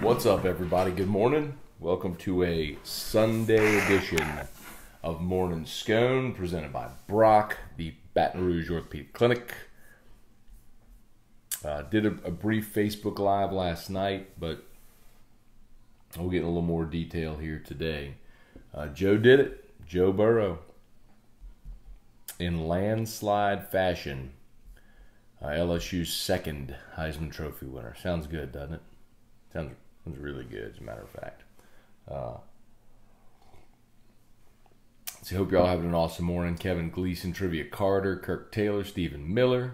What's up, everybody? Good morning. Welcome to a Sunday edition of Morning Scone, presented by Brock, the Baton Rouge Orthopedic Clinic. Did a brief Facebook Live last night, but we'll get in a little more detail here today. Joe did it. Joe Burrow. In landslide fashion. LSU's second Heisman Trophy winner. Sounds good, doesn't it? Sounds really good, as a matter of fact. So I hope y'all having an awesome morning. Kevin Gleason, Trivia Carter, Kirk Taylor, Stephen Miller.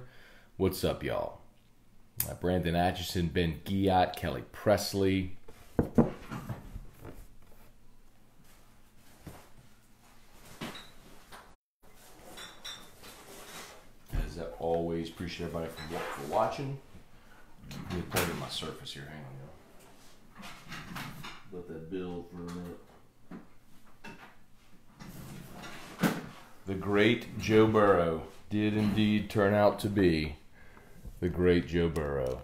What's up, y'all? Brandon Atchison, Ben Giat, Kelly Presley. As always, appreciate everybody for watching. Let me plug in my surface here. Hang on, y'all. Let that build for a minute. The great Joe Burrow did indeed turn out to be the great Joe Burrow.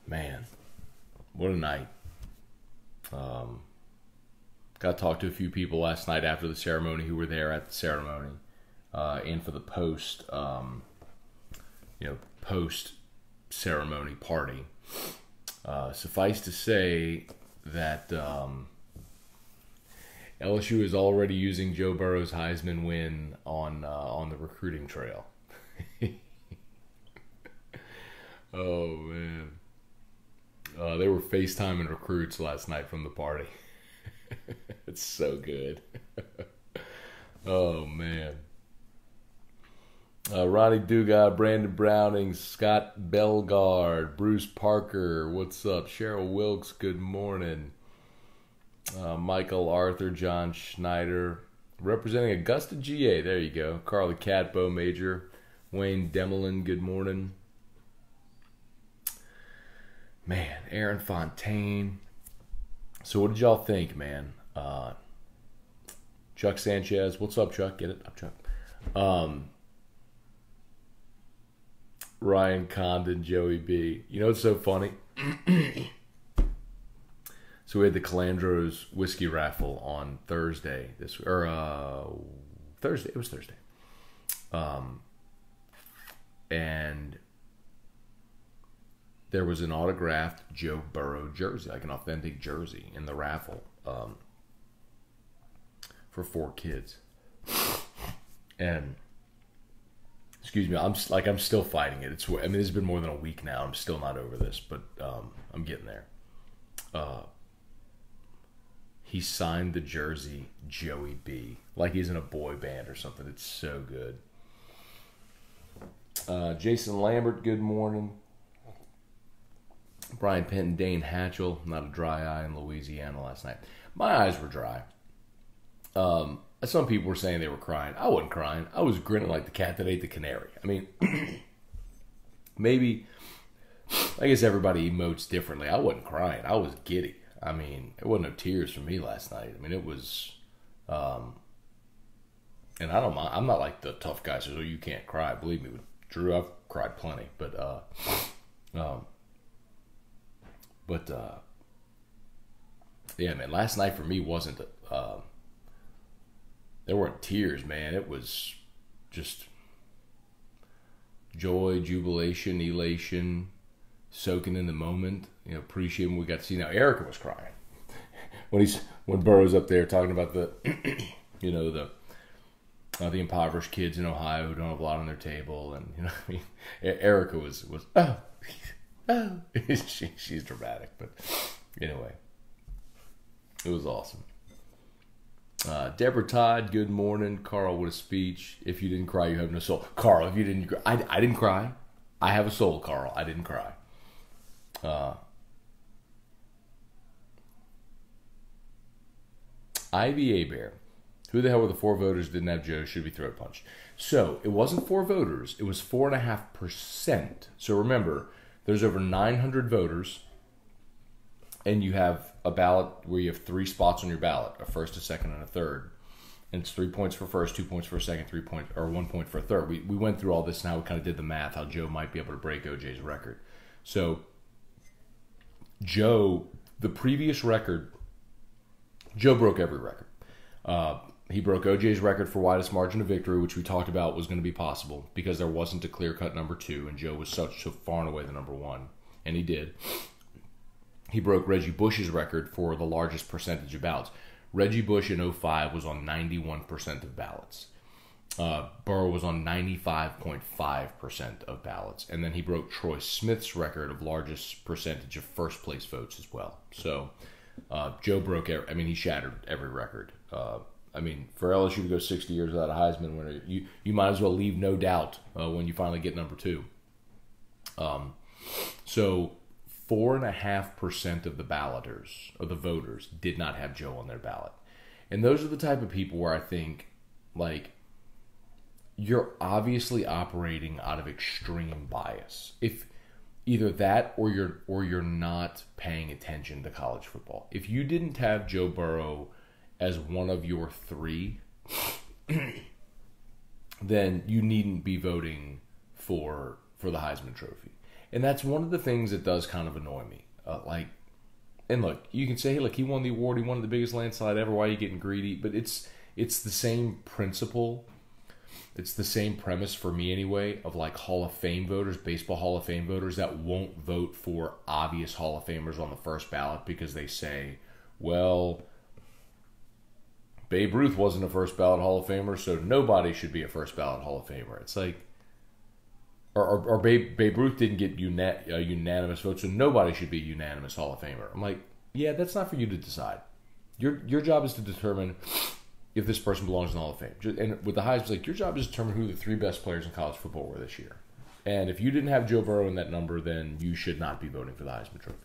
Man, what a night. Got to talk to a few people last night after the ceremony who were there at the ceremony, and for the post ceremony party. Suffice to say that LSU is already using Joe Burrow's Heisman win on the recruiting trail. Oh man, they were FaceTiming recruits last night from the party. It's so good. Oh man. Ronnie Dugas, Brandon Browning, Scott Belgard, Bruce Parker, what's up? Cheryl Wilkes, good morning. Michael Arthur, John Schneider, representing Augusta, GA, there you go. Carly Catbo, Major, Wayne Demelin, good morning. Man, Aaron Fontaine. So what did y'all think, man? Chuck Sanchez, what's up, Chuck? Get it? Up, Chuck. Ryan Condon, Joey B. You know what's so funny? So we had the Calandro's whiskey raffle on Thursday. Thursday. It was Thursday. And there was an autographed Joe Burrow jersey, like an authentic jersey, in the raffle for 4 kids. And excuse me, I'm still fighting it. It's been more than a week now. I'm still not over this, but I'm getting there. He signed the jersey Joey B, like he's in a boy band or something. It's so good. Jason Lambert, good morning. Brian Penton, Dane Hatchell, not a dry eye in Louisiana last night. My eyes were dry. Some people were saying they were crying. I wasn't crying. I was grinning like the cat that ate the canary. I mean, maybe, I guess everybody emotes differently. I wasn't crying. I was giddy. I mean, there wasn't no tears from me last night. I mean, it was, and I don't mind. I'm not like the tough guy who says, oh, you can't cry. Believe me, with Drew, I've cried plenty. But yeah, man, last night for me wasn't, there weren't tears, man. It was just joy, jubilation, elation, soaking in the moment, appreciating what we got to see. Now, Erica was crying when Burrow's up there talking about the, the impoverished kids in Ohio who don't have a lot on their table, and Erica was oh, she's dramatic, but anyway, it was awesome. Deborah Todd, good morning. Carl, what a speech. If you didn't cry, you have no soul. Carl, if you didn't cry, I didn't cry. I have a soul, Carl. I didn't cry. Ivy Abear. Who the hell were the 4 voters who didn't have Joe? Should be throat punched. So, it wasn't 4 voters. It was 4.5%. So, remember, there's over 900 voters, and you have a ballot where you have 3 spots on your ballot, a first, a second, and a third. And it's 3 points for first, 2 points for second, 3 points, or 1 point for third. We went through all this and how we kind of did the math, how Joe might be able to break OJ's record. So, Joe, the previous record, Joe broke every record. He broke OJ's record for widest margin of victory, which we talked about was going to be possible because there wasn't a clear-cut number 2, and Joe was so far and away the number 1, and he did. He broke Reggie Bush's record for the largest percentage of ballots. Reggie Bush in 2005 was on 91% of ballots. Burrow was on 95.5% of ballots. And then he broke Troy Smith's record of largest percentage of first-place votes as well. So Joe broke, he shattered every record. For LSU to go 60 years without a Heisman winner, you might as well leave no doubt when you finally get number 2. So 4.5% of the balloters, or the voters, did not have Joe on their ballot. And those are the type of people where I think, like, you're obviously operating out of extreme bias. If either that or you're not paying attention to college football. If you didn't have Joe Burrow as one of your 3, then you needn't be voting for the Heisman Trophy. And that's one of the things that does kind of annoy me. And look, you can say, hey, look, he won the award. He won the biggest landslide ever. Why are you getting greedy? But it's the same principle. It's the same premise for me anyway of like Hall of Fame voters, baseball Hall of Fame voters that won't vote for obvious Hall of Famers on the first ballot because they say, well, Babe Ruth wasn't a first ballot Hall of Famer, so nobody should be a first ballot Hall of Famer. It's like, or Babe Ruth didn't get a unanimous vote, so nobody should be a unanimous Hall of Famer. I'm like, yeah, that's not for you to decide. Your job is to determine if this person belongs in the Hall of Fame. And with the Heisman, it's like your job is to determine who the 3 best players in college football were this year. And if you didn't have Joe Burrow in that number, then you should not be voting for the Heisman Trophy.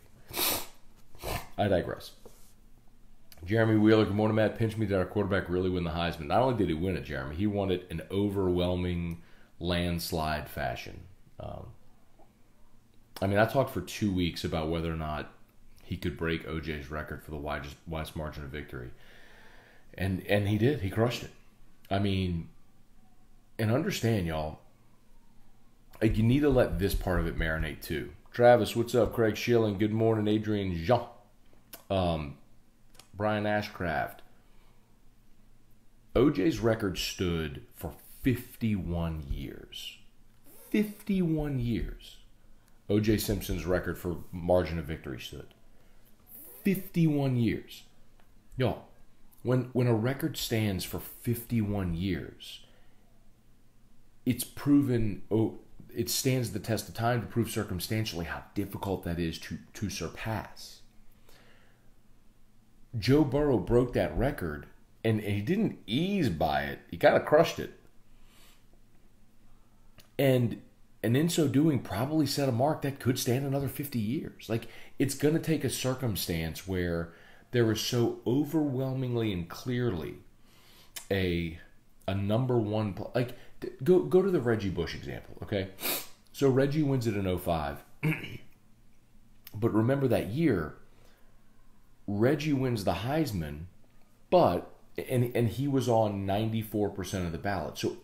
I digress. Jeremy Wheeler, good morning, Matt. Pinch me, did our quarterback really win the Heisman? Not only did he win it, Jeremy, he won it in overwhelming landslide fashion. I talked for 2 weeks about whether or not he could break OJ's record for the widest margin of victory. And he did. He crushed it. And understand, y'all, like, you need to let this part of it marinate too. Travis, what's up? Craig Schilling, good morning. Adrian Jean. Brian Ashcraft. OJ's record stood for 51 years. 51 years. O.J. Simpson's record for margin of victory stood. 51 years. Y'all, when a record stands for 51 years, it's proven, it stands the test of time to prove circumstantially how difficult that is to surpass. Joe Burrow broke that record, and he didn't ease by it. He kind of crushed it. And in so doing, probably set a mark that could stand another 50 years. Like, it's going to take a circumstance where there is so overwhelmingly and clearly a number one. Like, go to the Reggie Bush example, okay? So Reggie wins it in 2005. But remember that year, Reggie wins the Heisman, but and he was on 94% of the ballot. So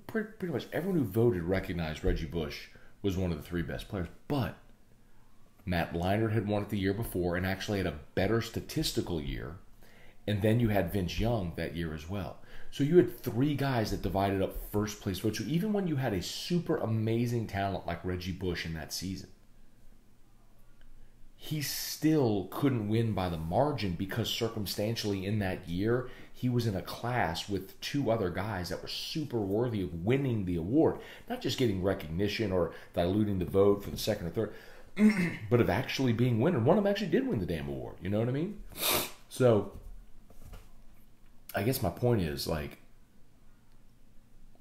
pretty much everyone who voted recognized Reggie Bush was one of the 3 best players. But Matt Leinart had won it the year before and actually had a better statistical year. And then you had Vince Young that year as well. So you had 3 guys that divided up first place votes. So even when you had a super amazing talent like Reggie Bush in that season, he still couldn't win by the margin because circumstantially in that year, he was in a class with 2 other guys that were super worthy of winning the award. Not just getting recognition or diluting the vote for the second or third, but of actually being winner. One of them actually did win the damn award. You know what I mean? So, I guess my point is, like,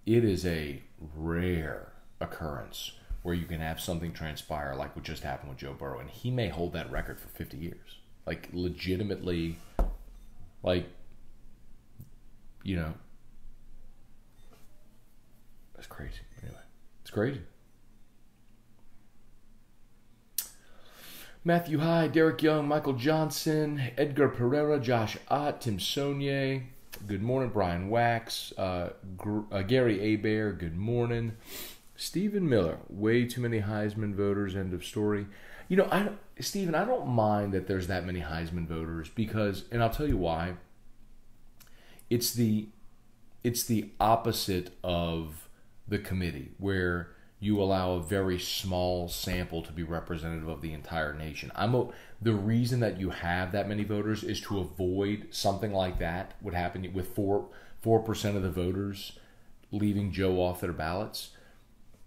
it is a rare occurrence where you can have something transpire like what just happened with Joe Burrow, and he may hold that record for 50 years. Like, legitimately, like, you know, that's crazy. Anyway, it's crazy. Matthew Hyde, Derek Young, Michael Johnson, Edgar Pereira, Josh Ott, Tim Saunier, good morning. Brian Wax, Gary Abear, good morning. Stephen Miller, way too many Heisman voters, end of story. You know, Stephen, I don't mind that there's that many Heisman voters because, and I'll tell you why. It's the opposite of the committee where you allow a very small sample to be representative of the entire nation. The reason that you have that many voters is to avoid something like that would happen with 4% of the voters leaving Joe off their ballots.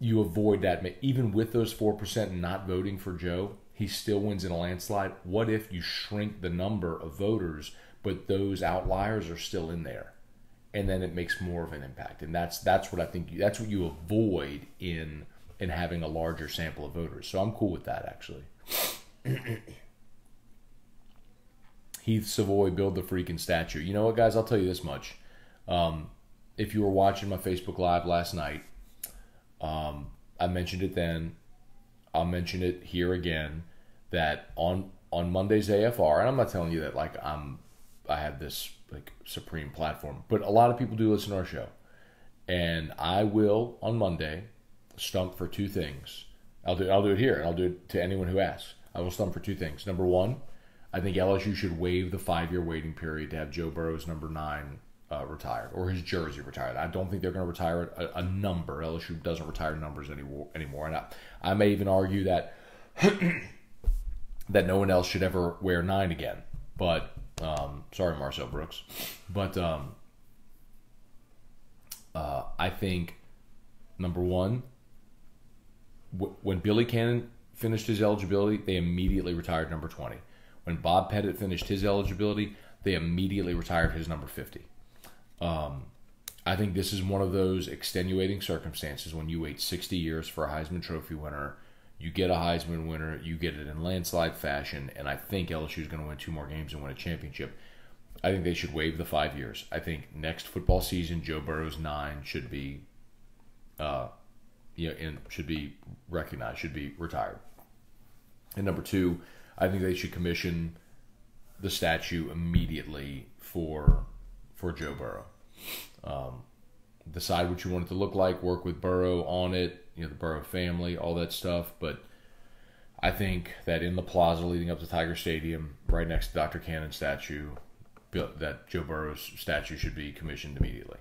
You avoid that. Even with those 4% not voting for Joe, he still wins in a landslide. What if you shrink the number of voters, but those outliers are still in there? And then it makes more of an impact. And that's what I think. That's what you avoid in having a larger sample of voters. So I'm cool with that, actually. Heath Savoy, build the freaking statue. You know what, guys? I'll tell you this much. If you were watching my Facebook Live last night, I mentioned it then. I'll mention it here again. That on Monday's AFR, and I'm not telling you that like I have this like supreme platform, but a lot of people do listen to our show, and I will on Monday stump for two things. I'll do it here, and I'll do it to anyone who asks. I will stump for two things. Number one, I think LSU should waive the 5-year waiting period to have Joe Burrow's number 9 retired, or his jersey retired. I don't think they're going to retire a number. LSU doesn't retire numbers anymore. And I may even argue that that no one else should ever wear 9 again. But sorry, Marcel Brooks. But I think number one, when Billy Cannon finished his eligibility, they immediately retired number 20. When Bob Pettit finished his eligibility, they immediately retired his number 50. I think this is one of those extenuating circumstances when you wait 60 years for a Heisman Trophy winner. You get a Heisman winner, you get it in landslide fashion, and I think LSU is going to win 2 more games and win a championship. I think they should waive the 5 years. I think next football season, Joe Burrow's 9 should be, should be recognized, should be retired. And number 2, I think they should commission the statue immediately for Joe Burrow. Decide what you want it to look like, work with Burrow on it, the Burrow family, all that stuff. But I think that in the plaza leading up to Tiger Stadium, right next to Dr. Cannon's statue, that Joe Burrow's statue should be commissioned immediately.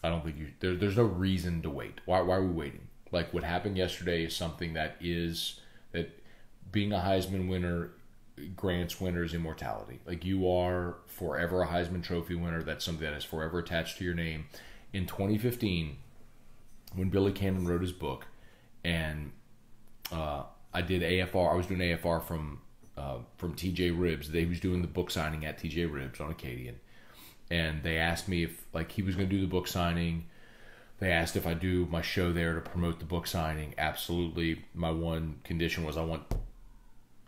I don't think there's no reason to wait. Why are we waiting? Like what happened yesterday is something that being a Heisman winner grants winners immortality. Like you are forever a Heisman Trophy winner. That's something that is forever attached to your name. In 2015, when Billy Cannon wrote his book, and I did AFR. I was doing AFR from TJ Ribs. He was doing the book signing at TJ Ribs on Acadian, and they asked me if he was going to do the book signing. They asked if I do my show there to promote the book signing. Absolutely. My one condition was I want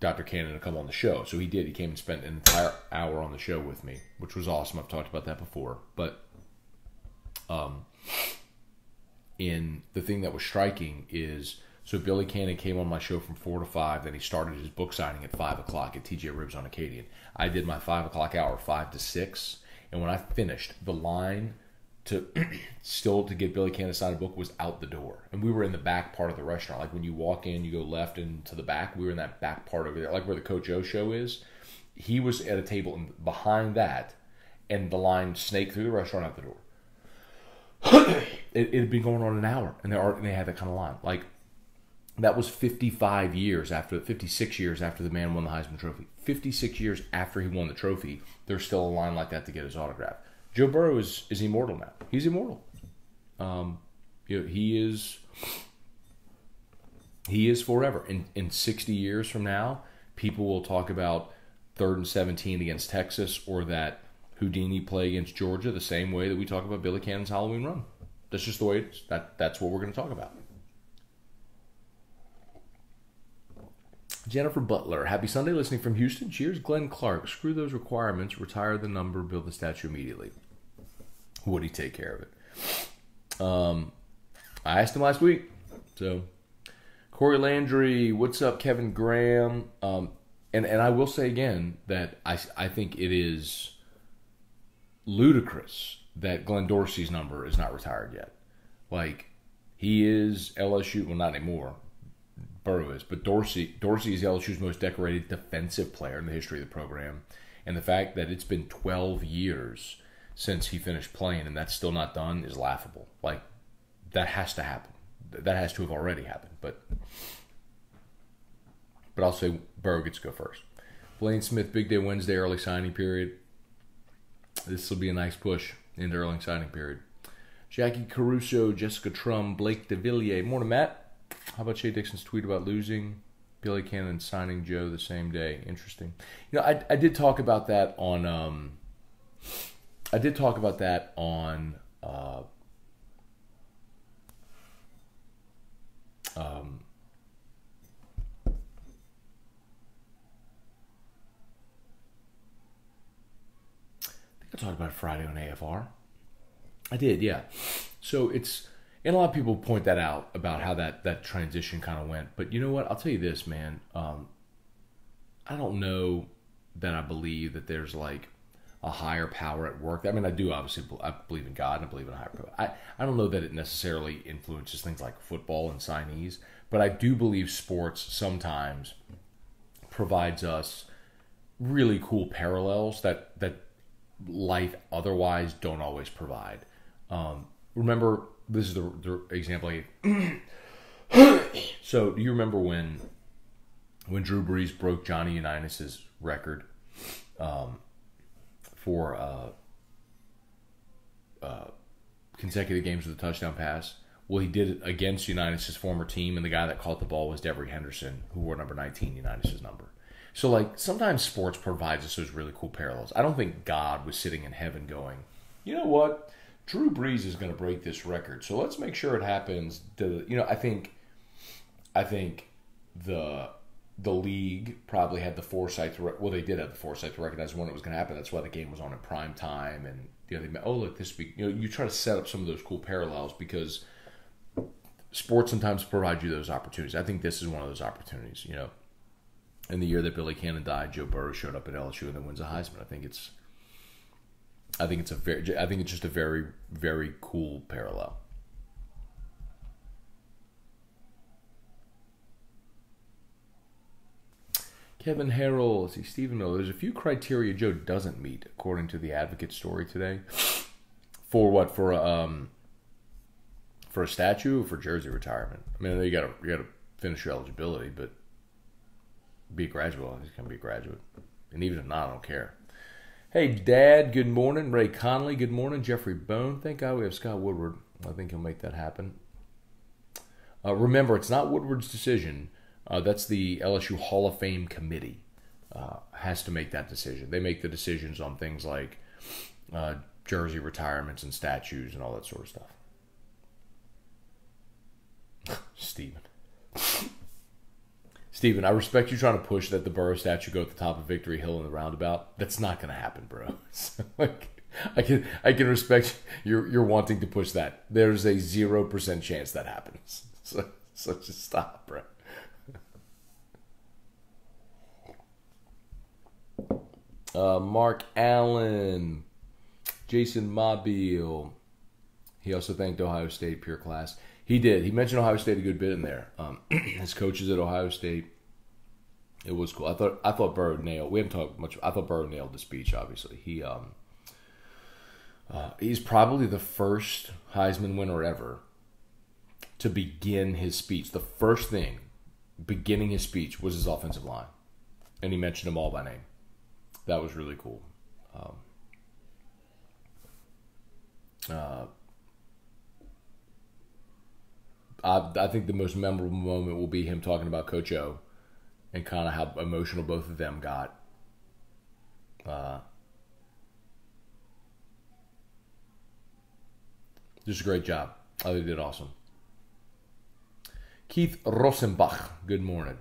Dr. Cannon to come on the show. So he did. He came and spent an entire hour on the show with me, which was awesome. I've talked about that before. But in the thing that was striking is, so Billy Cannon came on my show from 4 to 5. Then he started his book signing at 5 o'clock at TJ Ribs on Acadian. I did my 5 o'clock hour, 5 to 6. And when I finished, the line to get Billy Cannon to sign a book was out the door. And we were in the back part of the restaurant. Like when you walk in, you go left and to the back. We were in that back part over there, like where the Coach O show is. He was at a table behind that, and the line snaked through the restaurant out the door. It had been going on an hour, and they had that kind of line. Like that was 56 years after the man won the Heisman Trophy. 56 years after he won the trophy, there's still a line like that to get his autograph. Joe Burrow is immortal now. He's immortal. He is forever. In 60 years from now, people will talk about 3rd and 17 against Texas, or that Houdini play against Georgia the same way that we talk about Billy Cannon's Halloween run. That's just the way it is. That's what we're going to talk about. Jennifer Butler, happy Sunday, listening from Houston. Cheers. Glenn Clark, screw those requirements, retire the number, build the statue immediately. Would he take care of it? I asked him last week. So, Corey Landry, what's up, Kevin Graham? And I will say again that I think it is ludicrous that Glenn Dorsey's number is not retired yet. Like, he is LSU, well, not anymore. Burrow is, but Dorsey is LSU's most decorated defensive player in the history of the program. And the fact that it's been 12 years since he finished playing and that's still not done is laughable. Like, that has to happen. That has to have already happened. But I'll say Burrow gets to go first. Blaine Smith, big day Wednesday, early signing period. This will be a nice push into early signing period. Jackie Caruso, Jessica Trum, Blake DeVilliers. Morning, Matt. How about Shea Dixon's tweet about losing? Billy Cannon signing Joe the same day. Interesting. You know, I did talk about that on. I think I talked about it Friday on AFR. I did, yeah. So it's, and a lot of people point that out about how that transition kind of went. But you know what? I'll tell you this, man. I don't know that I believe that there's like a higher power at work. I mean, I do obviously. I believe in God and I believe in a higher power. I don't know that it necessarily influences things like football and signees, but I do believe sports sometimes provides us really cool parallels that life otherwise don't always provide. Remember, this is the example I gave. So, do you remember when Drew Brees broke Johnny Unitas' record for consecutive games with a touchdown pass? Well, he did it against Unitas' former team, and the guy that caught the ball was Devery Henderson, who wore number 19, Unitas' number. So, like, sometimes sports provides us those really cool parallels. I don't think God was sitting in heaven going, you know what? Drew Brees is going to break this record, so let's make sure it happens. I think the league probably had the foresight to. Well, they did have the foresight to recognize when it was going to happen. That's why the game was on in prime time, and look, this week. You try to set up some of those cool parallels because sports sometimes provide you those opportunities. I think this is one of those opportunities. In the year that Billy Cannon died, Joe Burrow showed up at LSU and then wins a Heisman. I think it's just a very, very cool parallel. Kevin Harrell, let's see, Stephen Miller. There's a few criteria Joe doesn't meet, according to the Advocate story today. For what? For a statue or for jersey retirement? I mean, I know you gotta finish your eligibility, but be a graduate. He's gonna be a graduate, and even if not, I don't care. Hey, Dad, good morning. Ray Conley, good morning. Jeffrey Bone, thank God we have Scott Woodward. I think he'll make that happen. Remember, it's not Woodward's decision. That's the LSU Hall of Fame committee has to make that decision. They make the decisions on things like jersey retirements and statues and all that sort of stuff. Steven, I respect you trying to push that the Burrow statue go at the top of Victory Hill in the roundabout. That's not going to happen, bro. So, I can respect you're wanting to push that. There's a 0% chance that happens. So just stop, bro. Mark Allen, Jason Mobile. He also thanked Ohio State, pure class. He did. He mentioned Ohio State a good bit in there. His coaches at Ohio State. It was cool. I thought Burrow nailed. We haven't talked much. I thought Burrow nailed the speech. Obviously, he's probably the first Heisman winner ever to begin his speech. The first thing beginning his speech was his offensive line, and he mentioned them all by name. That was really cool. I think the most memorable moment will be him talking about Coach O and kind of how emotional both of them got. Just a great job. I think they did awesome. Keith Rosenbach, good morning.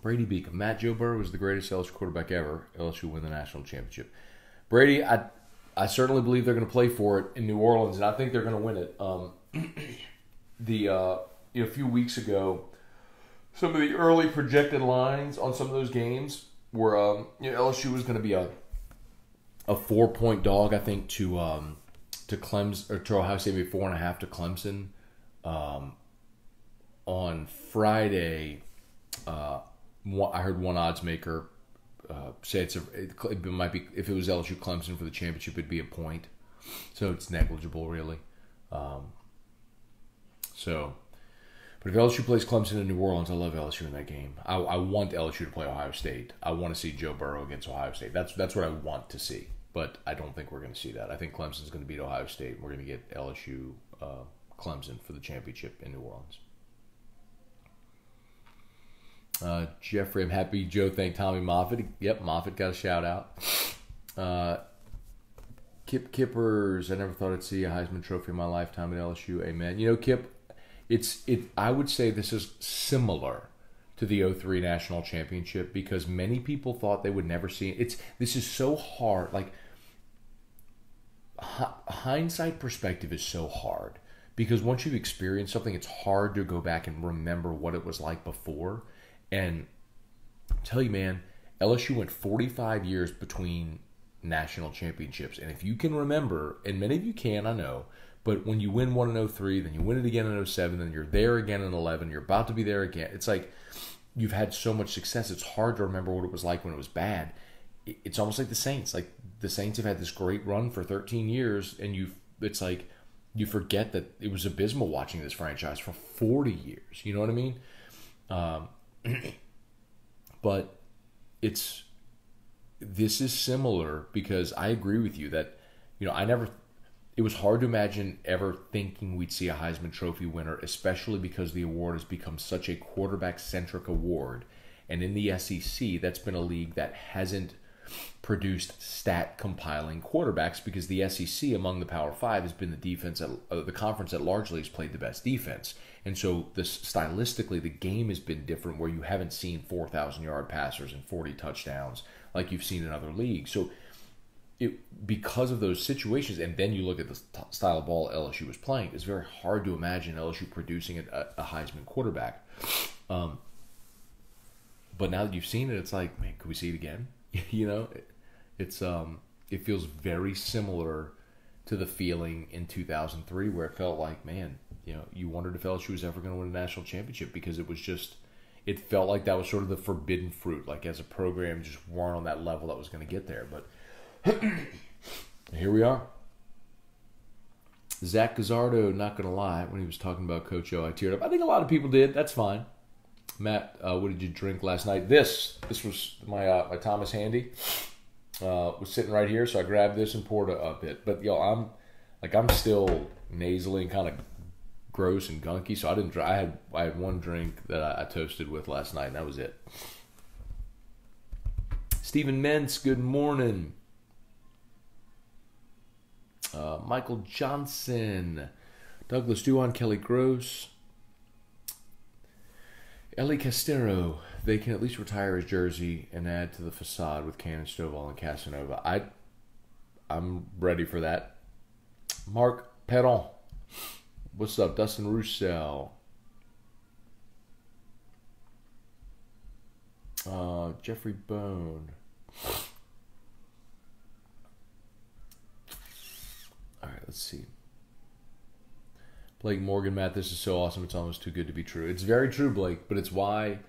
Brady Beacom. Matt, Joe Burrow was the greatest LSU quarterback ever. LSU win the national championship. Brady, I certainly believe they're going to play for it in New Orleans, and I think they're going to win it. A few weeks ago, some of the early projected lines on some of those games were LSU was going to be a a 4-point dog, I think, to Clemson, or to Ohio State, maybe 4.5 to Clemson. On Friday, I heard one odds maker say it might be, if it was LSU Clemson for the championship, it'd be a point. So it's negligible, really. But if LSU plays Clemson in New Orleans, I love LSU in that game. I want LSU to play Ohio State. I want to see Joe Burrow against Ohio State. That's what I want to see. But I don't think we're going to see that. I think Clemson's going to beat Ohio State, and we're going to get LSU Clemson for the championship in New Orleans. Jeffrey, I'm happy Joe thanked Tommy Moffitt. Yep, Moffitt got a shout out. Kip Kippers, I never thought I'd see a Heisman Trophy in my lifetime at LSU. Amen. You know, Kip, I would say this is similar to the 2003 National Championship, because many people thought they would never see it. This is so hard. Like, hindsight perspective is so hard, because once you've experienced something, it's hard to go back and remember what it was like before. And I'll tell you, man, LSU went 45 years between national championships. And if you can remember, and many of you can, I know, but when you win one in 2003, then you win it again in 2007, then you're there again in 2011, you're about to be there again. It's like you've had so much success, it's hard to remember what it was like when it was bad. It's almost like the Saints. Like, the Saints have had this great run for 13 years, and it's like you forget that it was abysmal watching this franchise for 40 years. You know what I mean? But this is similar, because I agree with you that, you know, it was hard to imagine ever thinking we'd see a Heisman Trophy winner, especially because the award has become such a quarterback-centric award. And in the SEC, that's been a league that hasn't produced stat-compiling quarterbacks, because the SEC, among the Power Five, has been the conference that largely has played the best defense. And so stylistically, the game has been different, where you haven't seen 4,000-yard passers and 40 touchdowns like you've seen in other leagues. So because of those situations, and then you look at the style of ball LSU was playing, it's very hard to imagine LSU producing a Heisman quarterback. But now that you've seen it, it's like, man, could we see it again? You know, it feels very similar to the feeling in 2003, where it felt like, man, you know, you wondered if LSU was ever going to win a national championship, because it felt like that was sort of the forbidden fruit. Like, as a program, just weren't on that level that was going to get there. But here we are. Zach Gazzardo, not going to lie, when he was talking about Coach O, I teared up. I think a lot of people did. That's fine. Matt, what did you drink last night? This was my Thomas Handy. Was sitting right here, so I grabbed this and poured a bit. But I'm still nasally and kind of gross and gunky, so I didn't. I had one drink that I toasted with last night, and that was it. Stephen Mentz, good morning. Michael Johnson, Douglas Duan, Kelly Gross. Ellie Castero, they can at least retire his jersey and add to the facade with Cannon, Stovall, and Casanova. I'm ready for that. Mark Perron, what's up? Dustin Roussel. Jeffrey Bone. All right, let's see. Blake Morgan, Matt, this is so awesome. It's almost too good to be true. It's very true, Blake, but it's why,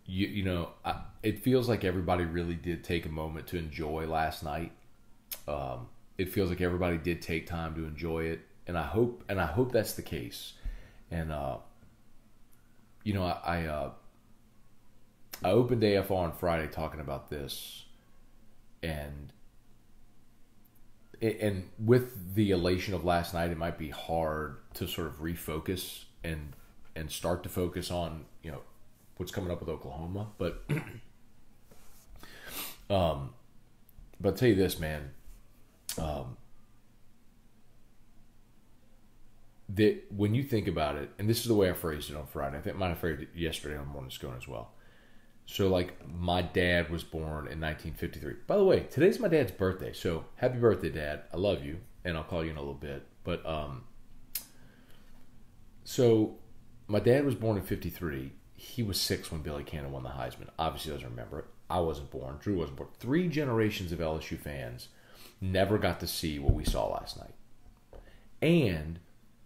it feels like everybody really did take a moment to enjoy last night. It feels like everybody did take time to enjoy it, and I hope that's the case. And I opened AFR on Friday talking about this, and with the elation of last night, it might be hard to sort of refocus and start to focus on, what's coming up with Oklahoma. But I'll tell you this, man. When you think about it, and this is the way I phrased it on Friday. I think I might have phrased it yesterday on Morning Scone as well. So, like, my dad was born in 1953. By the way, today's my dad's birthday. So, happy birthday, Dad. I love you. And I'll call you in a little bit. But, so, my dad was born in 53. He was 6 when Billy Cannon won the Heisman. Obviously, doesn't remember it. I wasn't born. Drew wasn't born. 3 generations of LSU fans never got to see what we saw last night. And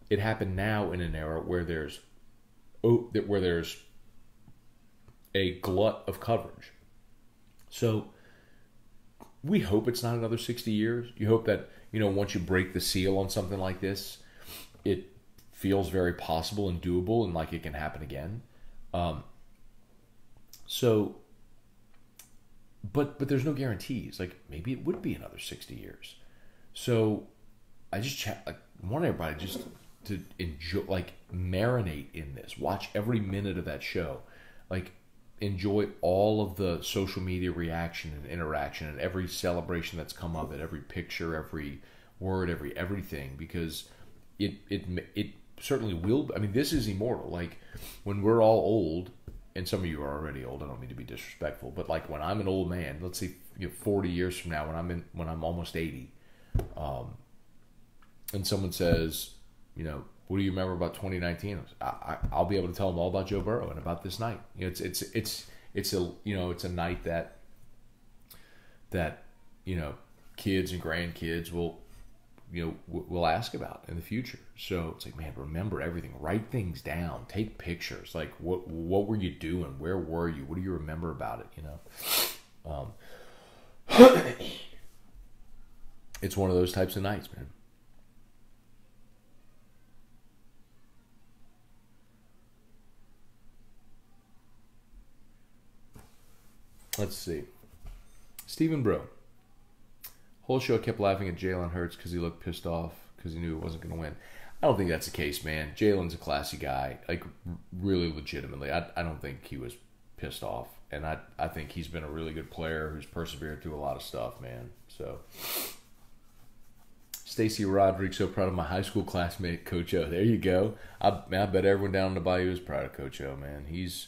it happened now in an era where there's a glut of coverage. So we hope it's not another 60 years. You hope that, once you break the seal on something like this, it feels very possible and doable and like it can happen again. But there's no guarantees. Like, maybe it would be another 60 years. So I just want everybody just to enjoy, like, marinate in this. Watch every minute of that show. Like, enjoy all of the social media reaction and interaction and every celebration that's come of it, every picture, every word, everything, because it certainly will. I mean, this is immortal. Like, when we're all old, and some of you are already old, I don't mean to be disrespectful, but like when I'm an old man, let's say 40 years from now, when I'm almost 80, and someone says, what do you remember about 2019? I'll be able to tell them all about Joe Burrow and about this night. It's a night that kids and grandkids will ask about in the future. So it's like, man, remember everything. Write things down. Take pictures. Like, what were you doing? Where were you? What do you remember about it? It's one of those types of nights, man. Let's see. Stephen Bro. Whole show kept laughing at Jalen Hurts because he looked pissed off because he knew it wasn't going to win. I don't think that's the case, man. Jalen's a classy guy, like, really legitimately. I don't think he was pissed off. And I think he's been a really good player who's persevered through a lot of stuff, man. So, Stacy Rodriguez, so proud of my high school classmate, Coach O. There you go. I bet everyone down in the Bayou is proud of Coach O, man. He's,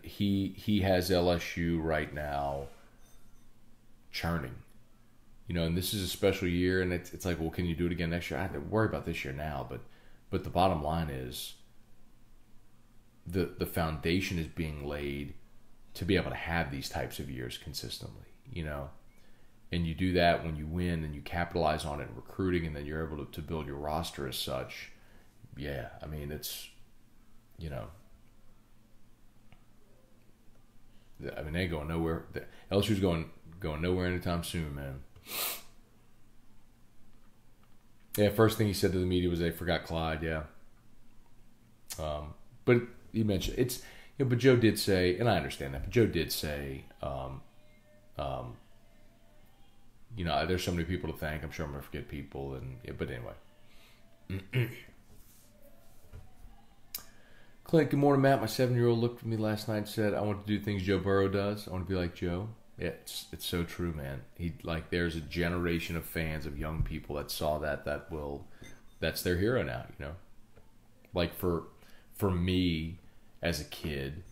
he has LSU right now churning. And this is a special year, and it's like, well, can you do it again next year? I have to worry about this year now, but the bottom line is the foundation is being laid to be able to have these types of years consistently, and you do that when you win and you capitalize on it in recruiting, and then you're able to build your roster as such. Yeah, I mean, it's, I mean, they ain't going nowhere. LSU's going nowhere anytime soon, man. Yeah, first thing he said to the media was they forgot Clyde. Yeah. But he mentioned it's, but Joe did say, and I understand that, but Joe did say, there's so many people to thank. I'm sure I'm gonna forget people, but anyway. Clint, good morning, Matt. My 7-year-old looked at me last night and said, I want to do things Joe Burrow does. I want to be like Joe. Yeah, it's so true, man. There's a generation of fans, of young people that saw that's their hero now, Like, for me as a kid,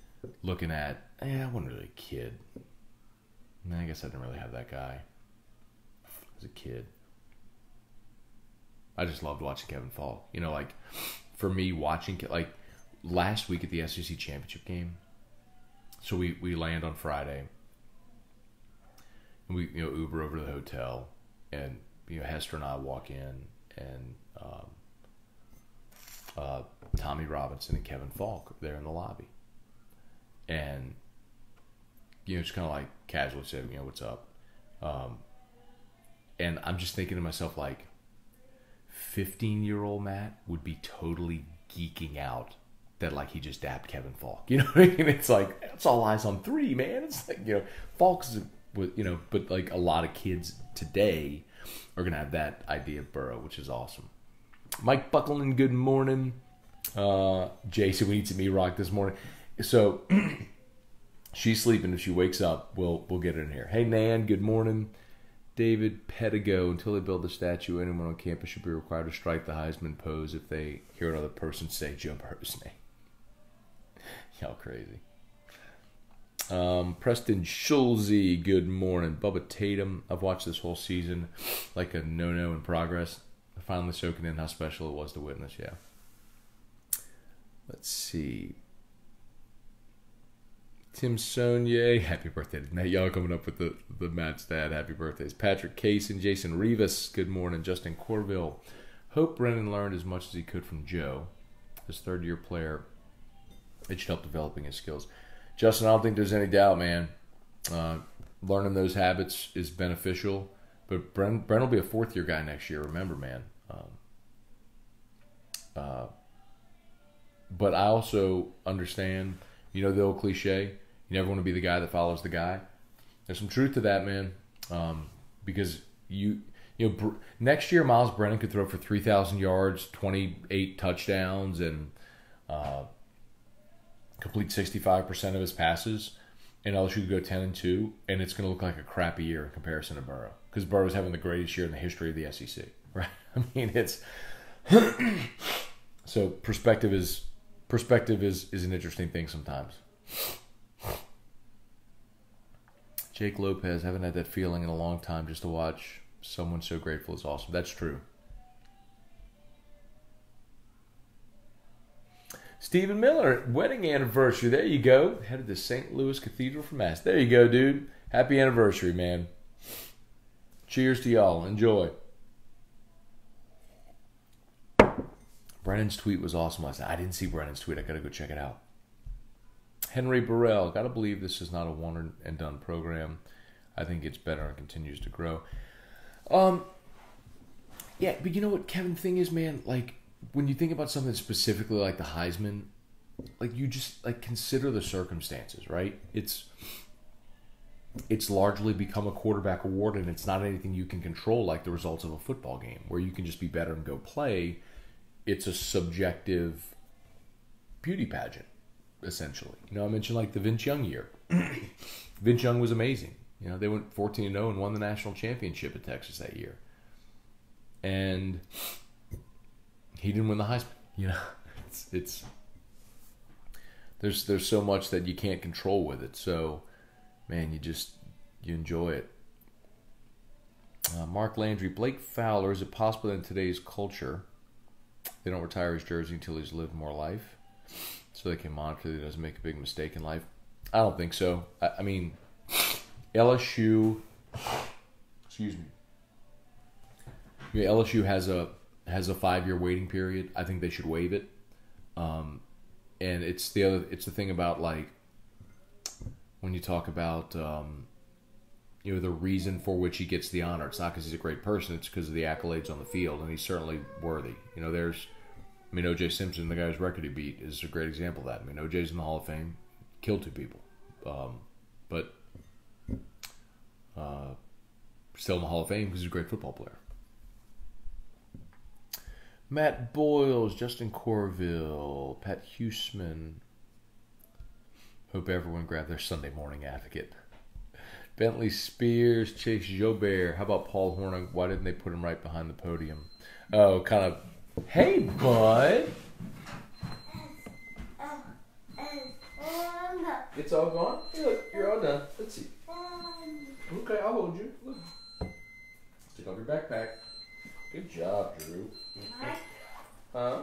looking at, I wasn't really a kid. I guess I didn't really have that guy as a kid. I just loved watching Kevin Falk. For me, watching, last week at the SEC championship game, so we land on Friday, and we Uber over to the hotel, and Hester and I walk in, and Tommy Robinson and Kevin Falk are there in the lobby, and just kind of like casually said, what's up, and I'm just thinking to myself, like, 15-year-old Matt would be totally geeking out that, like, he just dabbed Kevin Falk. You know what I mean? It's like, it's all eyes on three, man. It's like, Falk's, but like a lot of kids today are going to have that idea of Burrow, which is awesome. Mike Buckleman, good morning. Jason, we need some E-Rock this morning. So, she's sleeping. If she wakes up, we'll get her in here. Hey, Nan, good morning. David Pedigo, until they build the statue, anyone on campus should be required to strike the Heisman pose if they hear another person say Joe Burrow's name. Y'all crazy. Preston Schulze, good morning. Bubba Tatum, I've watched this whole season like a no-no in progress. Finally soaking in how special it was to witness, yeah. Let's see. Tim Sonier, happy birthday to Matt. Y'all coming up with the Matt's dad. Happy birthdays. Patrick Kaysen, Jason Rivas, good morning. Justin Corville. Hope Brennan learned as much as he could from Joe. His third-year player, it should help developing his skills. Justin, I don't think there's any doubt, man. Learning those habits is beneficial. But Brennan will be a fourth-year guy next year, remember, man. But I also understand, you know the old cliche, you never want to be the guy that follows the guy. There's some truth to that, man. Because next year Miles Brennan could throw for 3,000 yards, 28 touchdowns, and complete 65% of his passes, and LSU could go 10-2, and it's going to look like a crappy year in comparison to Burrow, because Burrow's having the greatest year in the history of the SEC, right? I mean, it's so perspective is an interesting thing sometimes. Jake Lopez, haven't had that feeling in a long time. Just to watch someone so grateful is awesome. That's true. Stephen Miller, wedding anniversary. There you go. Headed to St. Louis Cathedral for Mass. There you go, dude. Happy anniversary, man. Cheers to y'all. Enjoy. Brennan's tweet was awesome last night. I didn't see Brennan's tweet. I got to go check it out. Henry Burrell, got to believe this is not a one and done program. I think it's better and continues to grow. Yeah, but you know what, Kevin, the thing is, man, like, when you think about something specifically like the Heisman, like, you just, like, consider the circumstances, right? It's largely become a quarterback award, and it's not anything you can control like the results of a football game, where you can just be better and go play. It's a subjective beauty pageant, essentially. You know, I mentioned, like, the Vince Young year. Vince Young was amazing. You know, they went 14-0 and won the national championship at Texas that year. And he didn't win the Heisman. You know, there's so much that you can't control with it. So, man, you enjoy it. Mark Landry, Blake Fowler, is it possible that in today's culture they don't retire his jersey until he's lived more life, so they can monitor that he doesn't make a big mistake in life? I don't think so. I mean, LSU, excuse me. Yeah, LSU has a 5-year waiting period. I think they should waive it. And it's the thing about, like, when you talk about the reason for which he gets the honor. It's not because he's a great person. It's because of the accolades on the field, and he's certainly worthy. You know, O.J. Simpson, the guy's record he beat, is a great example of that. I mean, O.J.'s in the Hall of Fame, killed 2 people, but still in the Hall of Fame because he's a great football player. Matt Boyles, Justin Corville, Pat Huseman. Hope everyone grabbed their Sunday morning advocate. Bentley Spears, Chase Jobert. How about Paul Hornung? Why didn't they put him right behind the podium? Oh, kind of. Hey, bud. It's all gone? Look, you're all done. Let's see. Okay, I'll hold you. Look. Take off your backpack. Good job, Drew. Huh?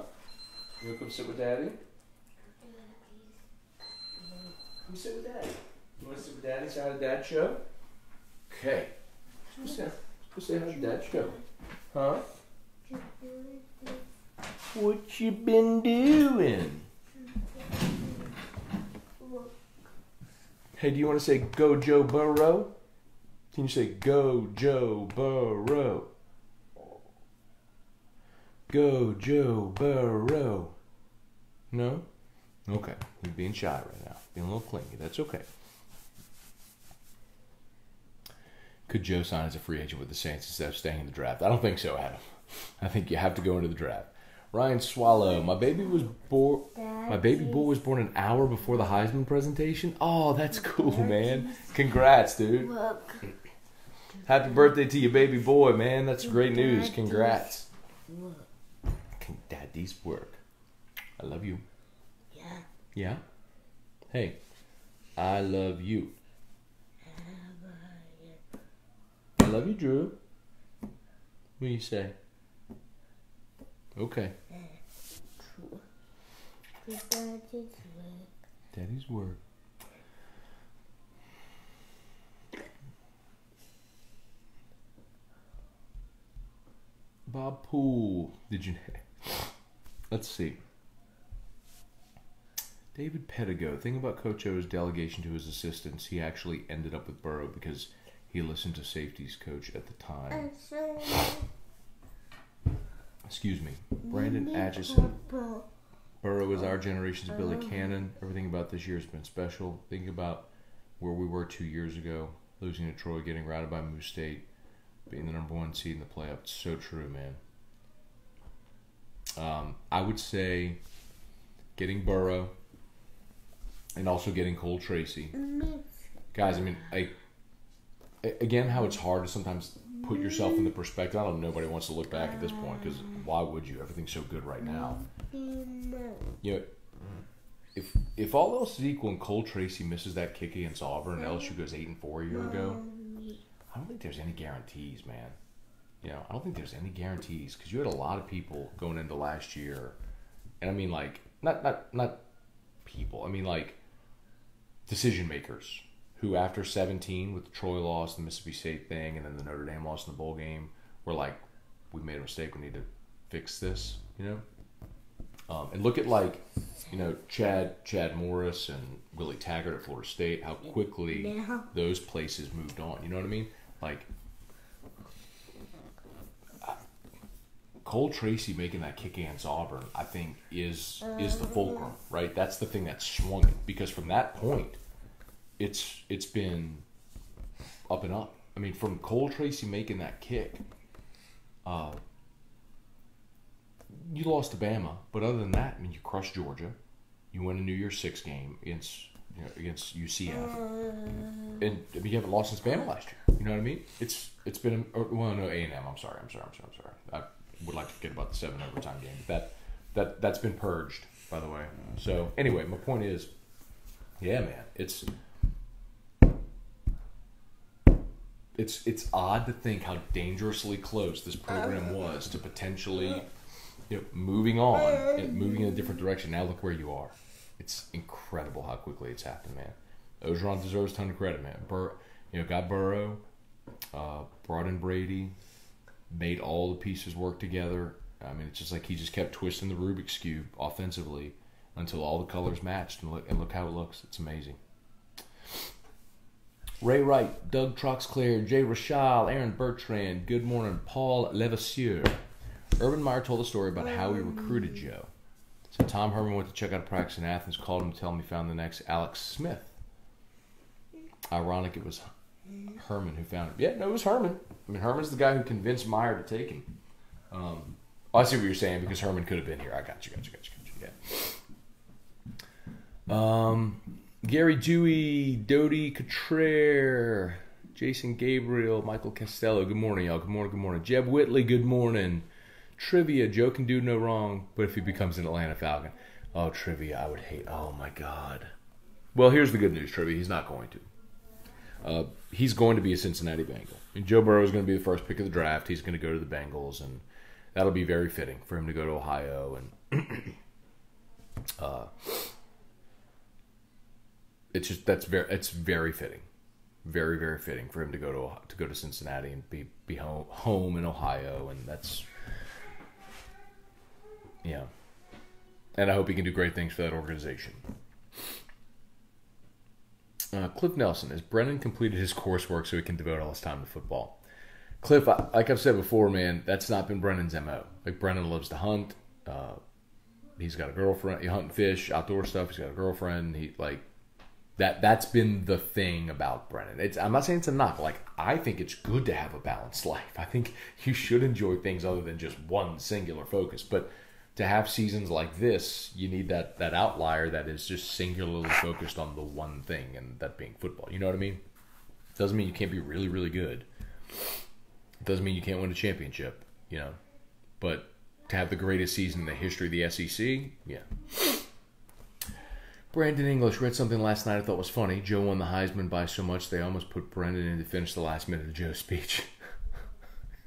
You want to come sit with Daddy? Come sit with Daddy. You want to sit with Daddy? Say hi to Dad's show? Okay. Let's go say hi to Dad's show. Huh? What you been doing? Hey, do you want to say go Joe Burrow? Can you say go Joe Burrow? Go Joe Burrow. No? Okay. You're being shy right now. Being a little clingy. That's okay. Could Joe sign as a free agent with the Saints instead of staying in the draft? I don't think so, Adam. I think you have to go into the draft. Ryan Swallow, my baby boy was born an hour before the Heisman presentation. Oh, that's cool, man. Congrats, dude. Happy birthday to your baby boy, man. That's great news. Congrats. Daddy's work. I love you. Yeah. Yeah? Hey, I love you. I love you, Drew. What do you say? Okay. Daddy's work. Bob Poole. Did you? Let's see. David Pedigo. Thing about Coach O's delegation to his assistants, he actually ended up with Burrow because he listened to safeties coach at the time. Excuse me. Brandon Atchison. Burrow is our generation's Billy Cannon. Everything about this year has been special. Think about where we were 2 years ago, losing to Troy, getting routed by Moose State, being the number 1 seed in the playoff. It's so true, man. I would say getting Burrow and also getting Cole Tracy. Guys, I mean, again, how it's hard to sometimes put yourself in the perspective. I don't know, nobody wants to look back at this point because why would you? Everything's so good right now. You know, if all else is equal and Cole Tracy misses that kick against Auburn and LSU goes 8-4 a year ago, I don't think there's any guarantees, man. You know, I don't think there's any guarantees because you had a lot of people going into last year, and I mean like not people. I mean like decision makers who after 17 with the Troy loss, the Mississippi State thing, and then the Notre Dame loss in the bowl game, were like, we made a mistake. We need to fix this. You know. And look at like, you know, Chad Morris and Willie Taggart at Florida State, how quickly those places moved on. You know what I mean? Like, Cole Tracy making that kick against Auburn, I think, is the fulcrum, right? That's the thing that swung it. Because from that point, it's been up and up. I mean, from Cole Tracy making that kick, you lost to Bama, but other than that, I mean, you crushed Georgia. You win a New Year's Six game against UCF, and I mean, you haven't lost since Bama last year. You know what I mean? It's been no A&M. I'm sorry. I would like to forget about the 7 overtime game, but that's been purged, by the way. So anyway, my point is, yeah, man, it's odd to think how dangerously close this program was to potentially. You know, moving on and moving in a different direction. Now look where you are. It's incredible how quickly it's happened, man. Ogeron deserves a ton of credit, man. Got Burrow, brought in Brady, made all the pieces work together. I mean, it's just like he just kept twisting the Rubik's Cube offensively until all the colors matched, and look how it looks. It's amazing. Ray Wright, Doug Troxclair, Jay Rashal, Aaron Bertrand, good morning, Paul Levasseur. Urban Meyer told a story about how he recruited Joe. So Tom Herman went to check out a practice in Athens, called him to tell him he found the next Alex Smith. Ironic it was Herman who found him. Yeah, no, it was Herman. I mean, Herman's the guy who convinced Meyer to take him. I see what you're saying because Herman could have been here. I got you. Yeah. Gary Dewey, Dodie Cottrere, Jason Gabriel, Michael Costello. Good morning, y'all. Good morning. Jeb Whitley, good morning. Trivia, Joe can do no wrong, but if he becomes an Atlanta Falcon. Oh, trivia, I would hate. Oh, my God. Well, here's the good news, trivia. He's not going to. He's going to be a Cincinnati Bengal. And Joe Burrow is going to be the first pick of the draft. He's going to go to the Bengals, and that'll be very fitting for him to go to Ohio. And it's very fitting. Very, very fitting for him to go to Cincinnati and be home in Ohio, and that's. Yeah. And I hope he can do great things for that organization. Cliff Nelson, has Brennan completed his coursework so he can devote all his time to football? Cliff, like I've said before, man, that's not been Brennan's MO. Like, Brennan loves to hunt. He's got a girlfriend. He hunt and fish, outdoor stuff. He's got a girlfriend. That's been the thing about Brennan. I'm not saying it's a knock. Like, I think it's good to have a balanced life. I think you should enjoy things other than just one singular focus. But to have seasons like this, you need that outlier that is just singularly focused on the one thing, and that being football. You know what I mean? It doesn't mean you can't be really, really good. It doesn't mean you can't win a championship, you know. But to have the greatest season in the history of the SEC, yeah. Brandon English, read something last night I thought was funny. Joe won the Heisman by so much they almost put Brendan in to finish the last minute of Joe's speech.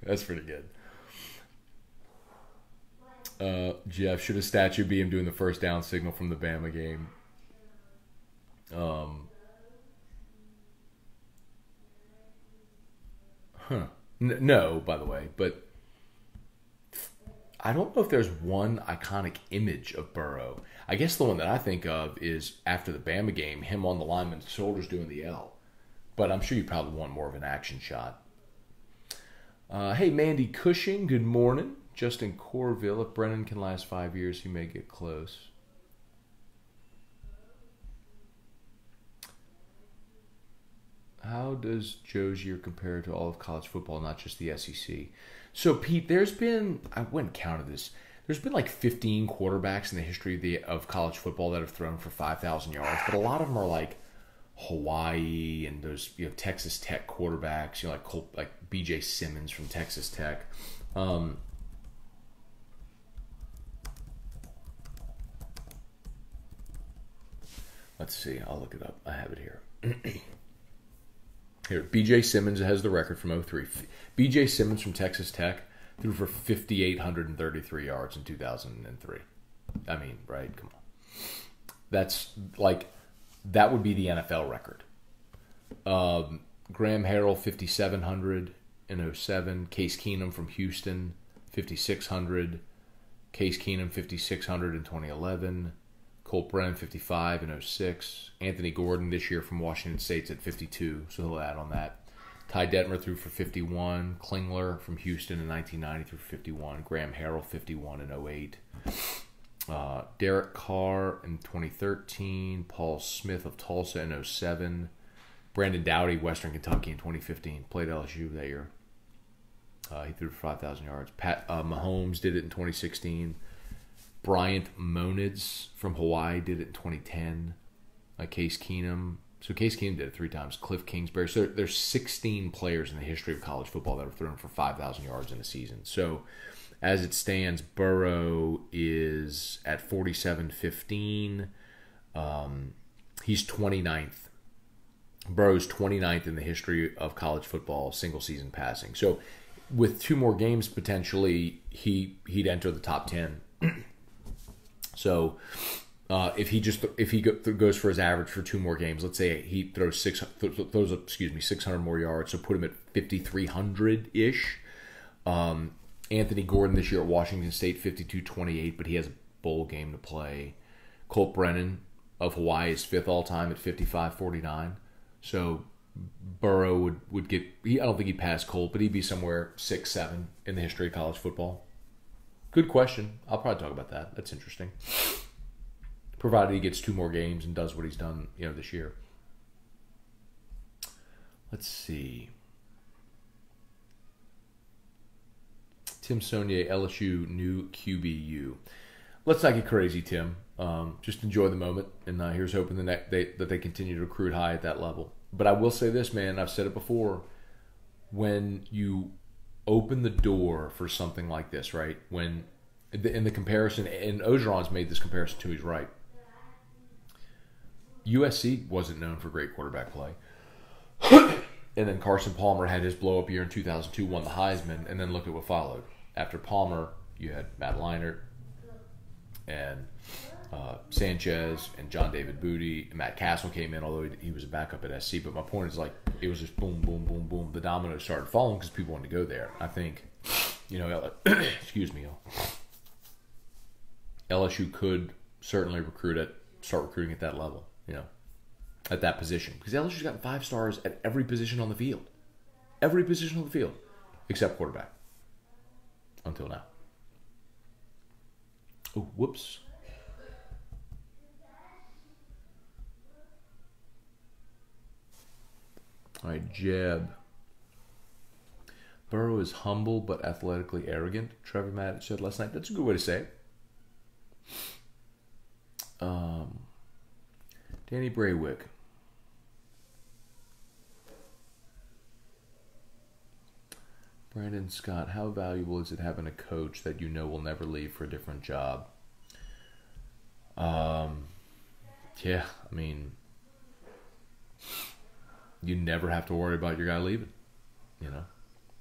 That's pretty good. Jeff, should a statue be him doing the first down signal from the Bama game? No, by the way, but I don't know if there's one iconic image of Burrow. I guess the one that I think of is after the Bama game, him on the lineman's shoulders doing the L. But I'm sure you probably want more of an action shot. Hey, Mandy Cushing, good morning. Justin Corville, if Brennan can last 5 years, he may get close. How does Joe's year compare to all of college football, not just the SEC? So, Pete, there's been, I went and counted this, there's been like 15 quarterbacks in the history of college football that have thrown for 5,000 yards, but a lot of them are like Hawaii and those, Texas Tech quarterbacks, like B.J. Simmons from Texas Tech. Let's see. I'll look it up. I have it here. Here, B.J. Simmons has the record from 2003. B.J. Simmons from Texas Tech threw for 5,833 yards in 2003. I mean, right? Come on. That's like, that would be the NFL record. Graham Harrell, 5,700 in 2007. Case Keenum from Houston, 5,600. Case Keenum, 5,600 in 2011. Colt Brennan, 55 in 2006. Anthony Gordon this year from Washington State's at 52, so he'll add on that. Ty Detmer threw for 51. Klingler from Houston in 1990 threw for 51. Graham Harrell, 51 in 2008. Derek Carr in 2013. Paul Smith of Tulsa in 2007. Brandon Dowdy, Western Kentucky in 2015. Played LSU that year. He threw for 5,000 yards. Pat Mahomes did it in 2016. Bryant Moniz from Hawaii did it in 2010. Case Keenum. So Case Keenum did it 3 times. Cliff Kingsbury. So there's 16 players in the history of college football that have thrown for 5,000 yards in a season. So as it stands, Burrow is at 47-15. He's 29th. Burrow's 29th in the history of college football single season passing. So with 2 more games potentially, he'd enter the top 10. So if he goes for his average for 2 more games, let's say he throws 600 more yards, so put him at 5,300 ish. Anthony Gordon this year at Washington State, 52-28, but he has a bowl game to play. Colt Brennan of Hawaii is 5th all time at 55-49. So Burrow would get. I don't think he'd pass Colt, but he'd be somewhere 6-7 in the history of college football. Good question. I'll probably talk about that. That's interesting. Provided he gets 2 more games and does what he's done, this year. Let's see. Tim Saunier, LSU, new QBU. Let's not get crazy, Tim. Just enjoy the moment, and here's hoping that they continue to recruit high at that level. But I will say this, man. I've said it before. When you open the door for something like this, right? When in the comparison, and Ogeron's made this comparison too, he's right. USC wasn't known for great quarterback play. And then Carson Palmer had his blow-up year in 2002, won the Heisman, and then look at what followed. After Palmer, you had Matt Leinart and Sanchez and John David Booty. And Matt Castle came in, although he was a backup at SC. But my point is, it was just boom, boom, boom, boom. The dominoes started falling because people wanted to go there. I think, excuse me, LSU could certainly start recruiting at that level, at that position. Because LSU's got 5 stars at every position on the field. Every position on the field, except quarterback. Until now. Oh, whoops. All right, Jeb. Burrow is humble but athletically arrogant, Trevor Matt said last night. That's a good way to say it. Danny Braywick. Brandon Scott, how valuable is it having a coach that will never leave for a different job? Yeah, I mean, you never have to worry about your guy leaving.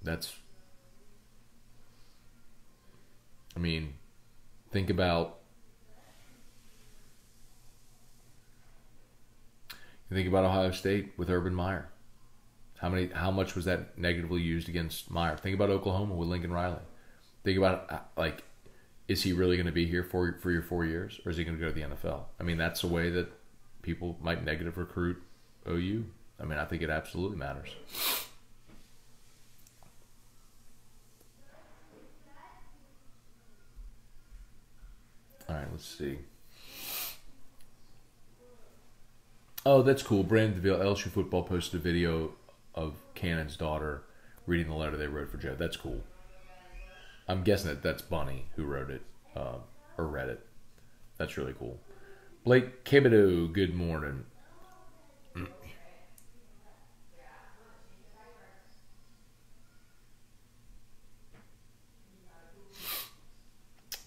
That's, I mean, think about Ohio State with Urban Meyer. How much was that negatively used against Meyer? Think about Oklahoma with Lincoln Riley. Think about is he really going to be here for your 4 years, or is he going to go to the NFL? I mean, that's the way that people might negative recruit OU. I mean, I think it absolutely matters. All right, let's see. Oh, that's cool. Brandon DeVille, LSU football, posted a video of Cannon's daughter reading the letter they wrote for Joe. That's cool. I'm guessing that's Bunny who wrote it or read it. That's really cool. Blake Kebido, good morning.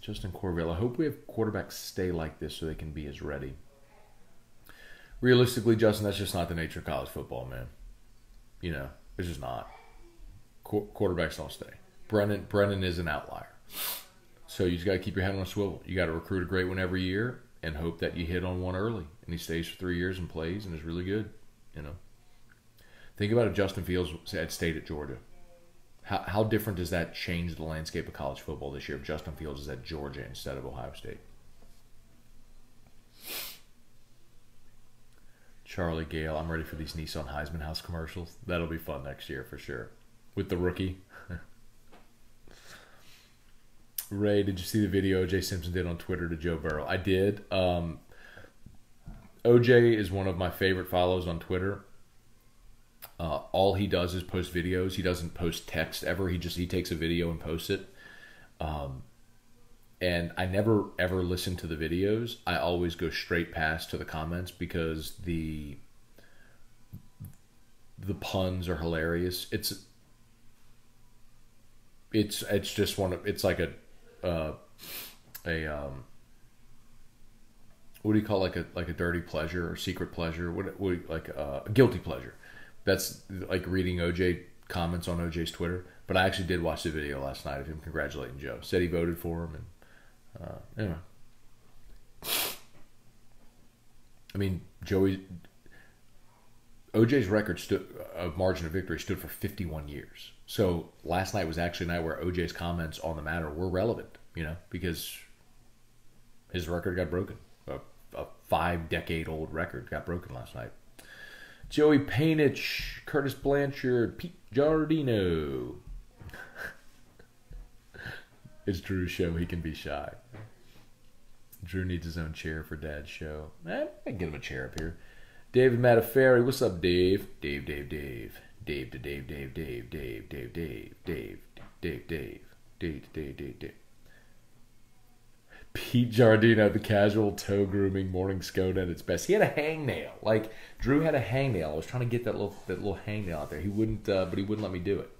Justin Corville, I hope we have quarterbacks stay like this so they can be as ready. Realistically, Justin, that's just not the nature of college football, man. You know, it's just not. Quarterbacks don't stay. Brennan is an outlier. So you just got to keep your head on a swivel. You got to recruit a great one every year and hope that you hit on one early. And he stays for 3 years and plays and is really good, you know. Think about if Justin Fields had stayed at Georgia. How different does that change the landscape of college football this year if Justin Fields is at Georgia instead of Ohio State? Charlie Gale, I'm ready for these Nissan Heisman House commercials. That'll be fun next year for sure. With the rookie. Ray, did you see the video O.J. Simpson did on Twitter to Joe Burrow? I did. O.J. is one of my favorite follows on Twitter. All he does is post videos. He doesn't post text ever. He takes a video and posts it. And I never ever listen to the videos. I always go straight past to the comments because the puns are hilarious. It's just it's like a what do you call like a dirty pleasure or secret pleasure? What like a guilty pleasure? That's like reading OJ comments on OJ's Twitter. But I actually did watch the video last night of him congratulating Joe. Said he voted for him, and anyway. I mean, OJ's record of margin of victory stood for 51 years. So last night was actually a night where OJ's comments on the matter were relevant, you know, because his record got broken. A 5-decade-old record got broken last night. Joey Painich, Curtis Blanchard, Pete Giardino. It's Drew's show. He can be shy. Drew needs his own chair for Dad's show. I can get him a chair up here. David Mataferri. What's up, Dave? Dave. Pete Giardino, the casual toe grooming morning Scone at its best. He had a hangnail. Like Drew had a hangnail. I was trying to get that little hangnail out there. He wouldn't, but he wouldn't let me do it.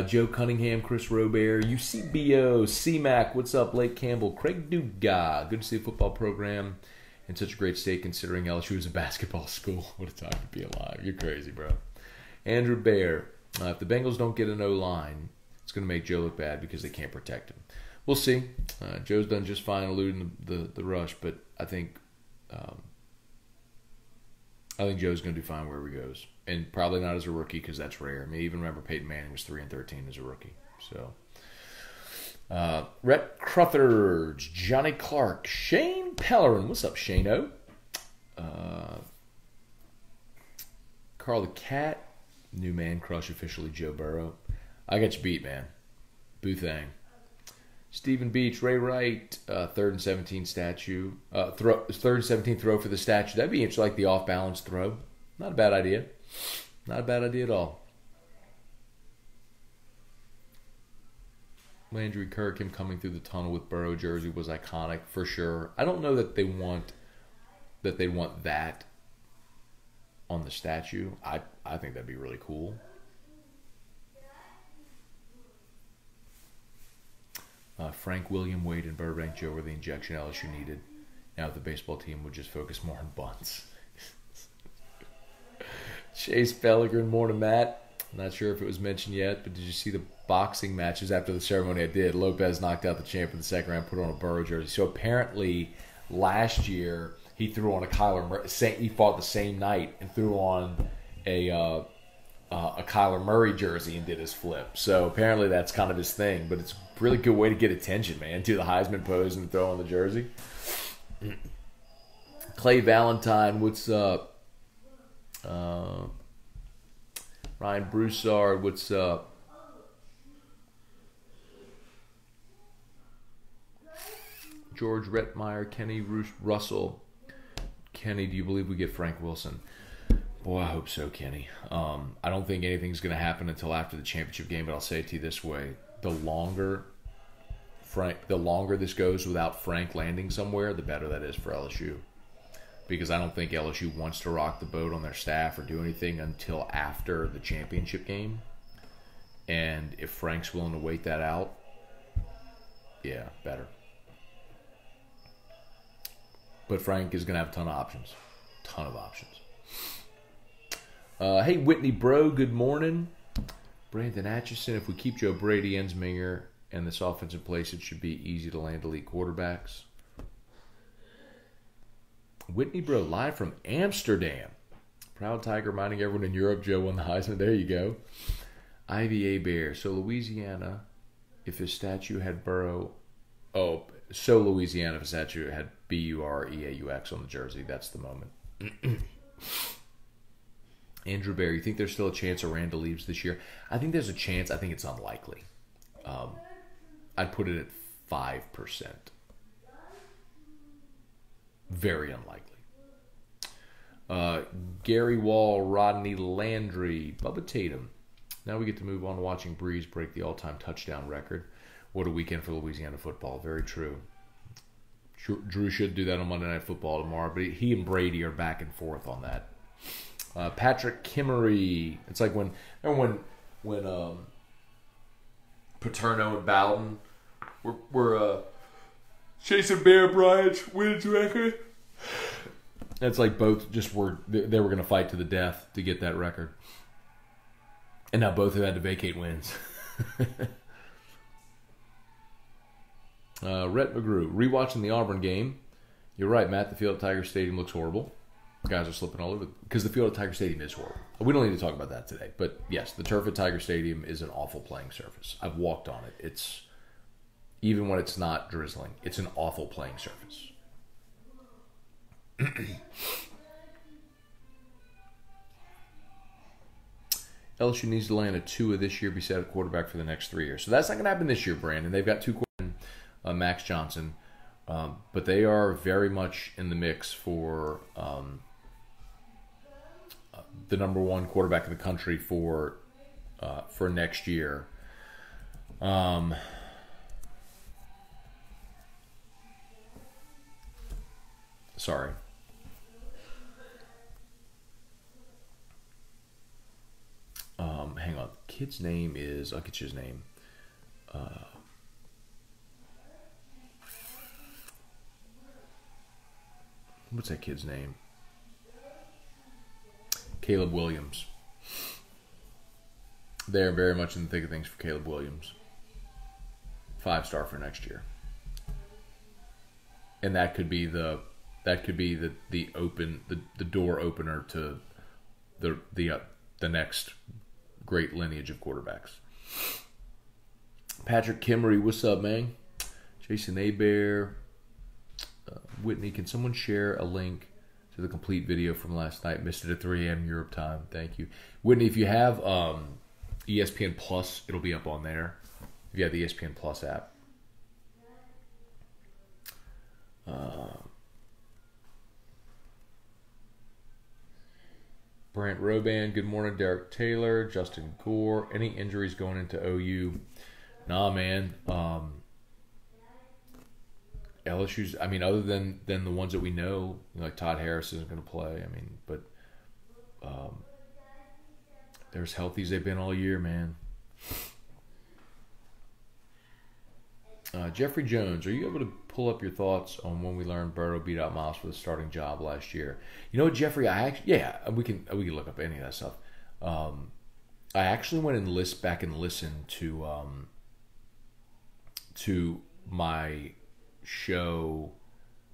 Joe Cunningham, Chris Robert, UCBO, CMAC. What's up, Blake Campbell, Craig Duga. Good to see the football program in such a great state considering LSU is a basketball school. What a time to be alive. You're crazy, bro. Andrew Baer. If the Bengals don't get an O-line, it's going to make Joe look bad because they can't protect him. We'll see. Joe's done just fine eluding the rush, but I think Joe's going to do fine wherever he goes, and probably not as a rookie because that's rare. I mean, even remember Peyton Manning was 3-13 as a rookie. So, Rhett Cruthers, Johnny Clark, Shane Pellerin. What's up, Shane-O? Carl the Cat, new man crush officially Joe Burrow. I got you beat, man. Boothang. Stephen Beach, Ray Wright, 3rd and 17 statue. 3rd and 17 throw for the statue. That'd be interesting, like the off-balance throw. Not a bad idea. Not a bad idea at all. Landry Kirk, him coming through the tunnel with Burrow jersey was iconic for sure. I don't know that they want that on the statue. I think that'd be really cool. Frank, William, Wade, and Burbank Joe were the injection LSU needed. Now the baseball team would just focus more on bunts. Chase Pellegrin, morning, Matt. Not sure if it was mentioned yet, but did you see the boxing matches after the ceremony? I did. Lopez knocked out the champ in the second round, put on a Burrow jersey. So apparently last year he threw on a Kyler Murray. He fought the same night and threw on a a Kyler Murray jersey and did his flip. So apparently that's kind of his thing. But it's a really good way to get attention, man. Do the Heisman pose and throw on the jersey. Clay Valentine, what's up? Ryan Broussard, what's up? George Rettmeyer, Kenny Russell. Kenny, do you believe we get Frank Wilson? Boy, I hope so, Kenny. I don't think anything's going to happen until after the championship game, but I'll say it to you this way. The longer this goes without Frank landing somewhere, the better that is for LSU. Because I don't think LSU wants to rock the boat on their staff or do anything until after the championship game. And if Frank's willing to wait that out, yeah, better. But Frank is going to have a ton of options. Ton of options. Hey, Whitney Bro, good morning. Brandon Atchison, if we keep Joe Brady, Ensminger, and this offense in place, it should be easy to land elite quarterbacks. Whitney Bro, live from Amsterdam. Proud Tiger, reminding everyone in Europe, Joe won the Heisman. There you go. Ivy A. Bear. So Louisiana, if his statue had Burrow. Oh, so Louisiana, if his statue had Bureaux on the jersey. That's the moment. Andrew Bear, you think there's still a chance Aranda leaves this year? I think there's a chance. I think it's unlikely. I'd put it at 5%. Very unlikely. Gary Wall, Rodney Landry, Bubba Tatum. Now we get to move on to watching Breeze break the all-time touchdown record. What a weekend for Louisiana football. Very true. Drew should do that on Monday Night Football tomorrow, but he and Brady are back and forth on that. Patrick Kimmery. It's like when Paterno and Bowden were chasing Bear Bryant's wins record. It's like both just they were going to fight to the death to get that record, and now both have had to vacate wins. Rhett McGrew, rewatching the Auburn game. You're right, Matt. The field at Tiger Stadium looks horrible. Guys are slipping all over because the field at Tiger Stadium is horrible. We don't need to talk about that today. But yes, the turf at Tiger Stadium is an awful playing surface. I've walked on it. It's even when it's not drizzling, it's an awful playing surface. LSU needs to land a Tua this year, be set at quarterback for the next 3 years. So that's not going to happen this year, Brandon. They've got two quarterbacks, Max Johnson, but they are very much in the mix for the number one quarterback in the country for next year. Sorry. Hang on. Kid's name is... I'll get you his name. What's that kid's name? Caleb Williams. They're very much in the thick of things for Caleb Williams. 5-star for next year. And that could be the door opener to the next great lineage of quarterbacks. Patrick Kimmery, what's up, man? Jason Abear, Whitney, can someone share a link to the complete video from last night? Missed it at 3 a.m. Europe time. Thank you, Whitney. If you have ESPN Plus, it'll be up on there. If you have the ESPN Plus app. Brant Roban, good morning. Derek Taylor, Justin Gore. Any injuries going into OU? Nah, man. LSU's, I mean, other than the ones that we know, like Todd Harris isn't going to play. I mean, but they're as healthy as they've been all year, man. Jeffrey Jones, are you able to pull up your thoughts on when we learned Burrow beat out Miles for the starting job last year? You know what, Jeffrey? We can look up any of that stuff. I actually went and listened to my show,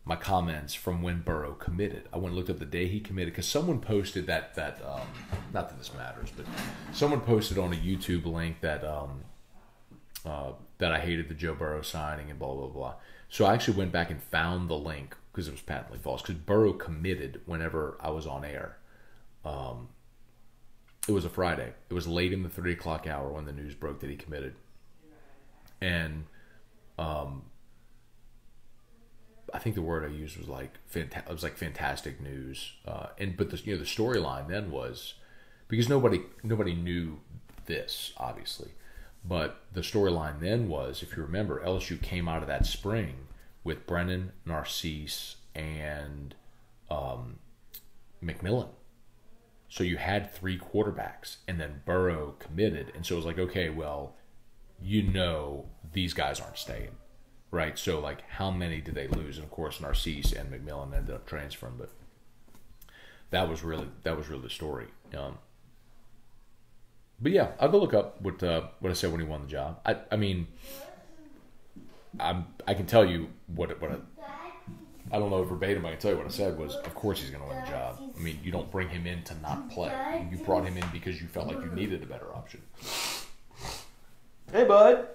my comments from when Burrow committed. I went and looked up the day he committed because someone posted that not that this matters, but someone posted on a YouTube link that that I hated the Joe Burrow signing and blah, blah, blah. So I actually went back and found the link because it was patently false. Because Burrow committed whenever I was on air. It was a Friday. It was late in the 3 o'clock hour when the news broke that he committed. And I think the word I used was like fantastic news. But the storyline then was, because nobody knew this, obviously. But the storyline then was, if you remember, LSU came out of that spring with Brennan, Narcisse, and McMillan. So you had 3 quarterbacks, and then Burrow committed. And so it was like, okay, well, these guys aren't staying, right? So, like, how many did they lose? And, of course, Narcisse and McMillan ended up transferring. But that was really the story. But, yeah, I'll go look up what I said when he won the job. I mean, I can tell you what I don't know verbatim. I can tell you what I said was, of course he's going to win the job. I mean, you don't bring him in to not play. You brought him in because you felt like you needed a better option. Hey, bud.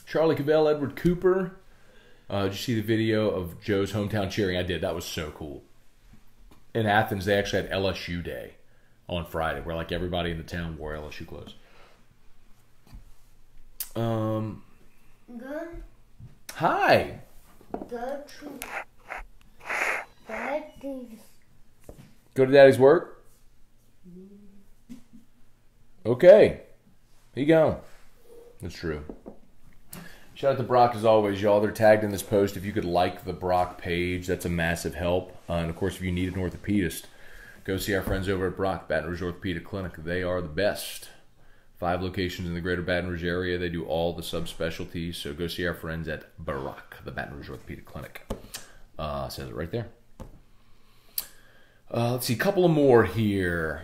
Charlie Cavell, Edward Cooper. Did you see the video of Joe's hometown cheering? I did. That was so cool. In Athens, they actually had LSU Day on Friday, where like everybody in the town wore LSU clothes. Good. Hi. Go to Daddy's. Go to Daddy's work? Okay. Here you go. That's true. Shout out to Brock as always, y'all. They're tagged in this post. If you could like the Brock page, that's a massive help. And of course, if you need an orthopedist, go see our friends over at Brock Baton Rouge Orthopedic Clinic. They are the best. 5 locations in the greater Baton Rouge area. They do all the subspecialties. So go see our friends at Brock, the Baton Rouge Orthopedic Clinic. Says it right there. Let's see, a couple of more here.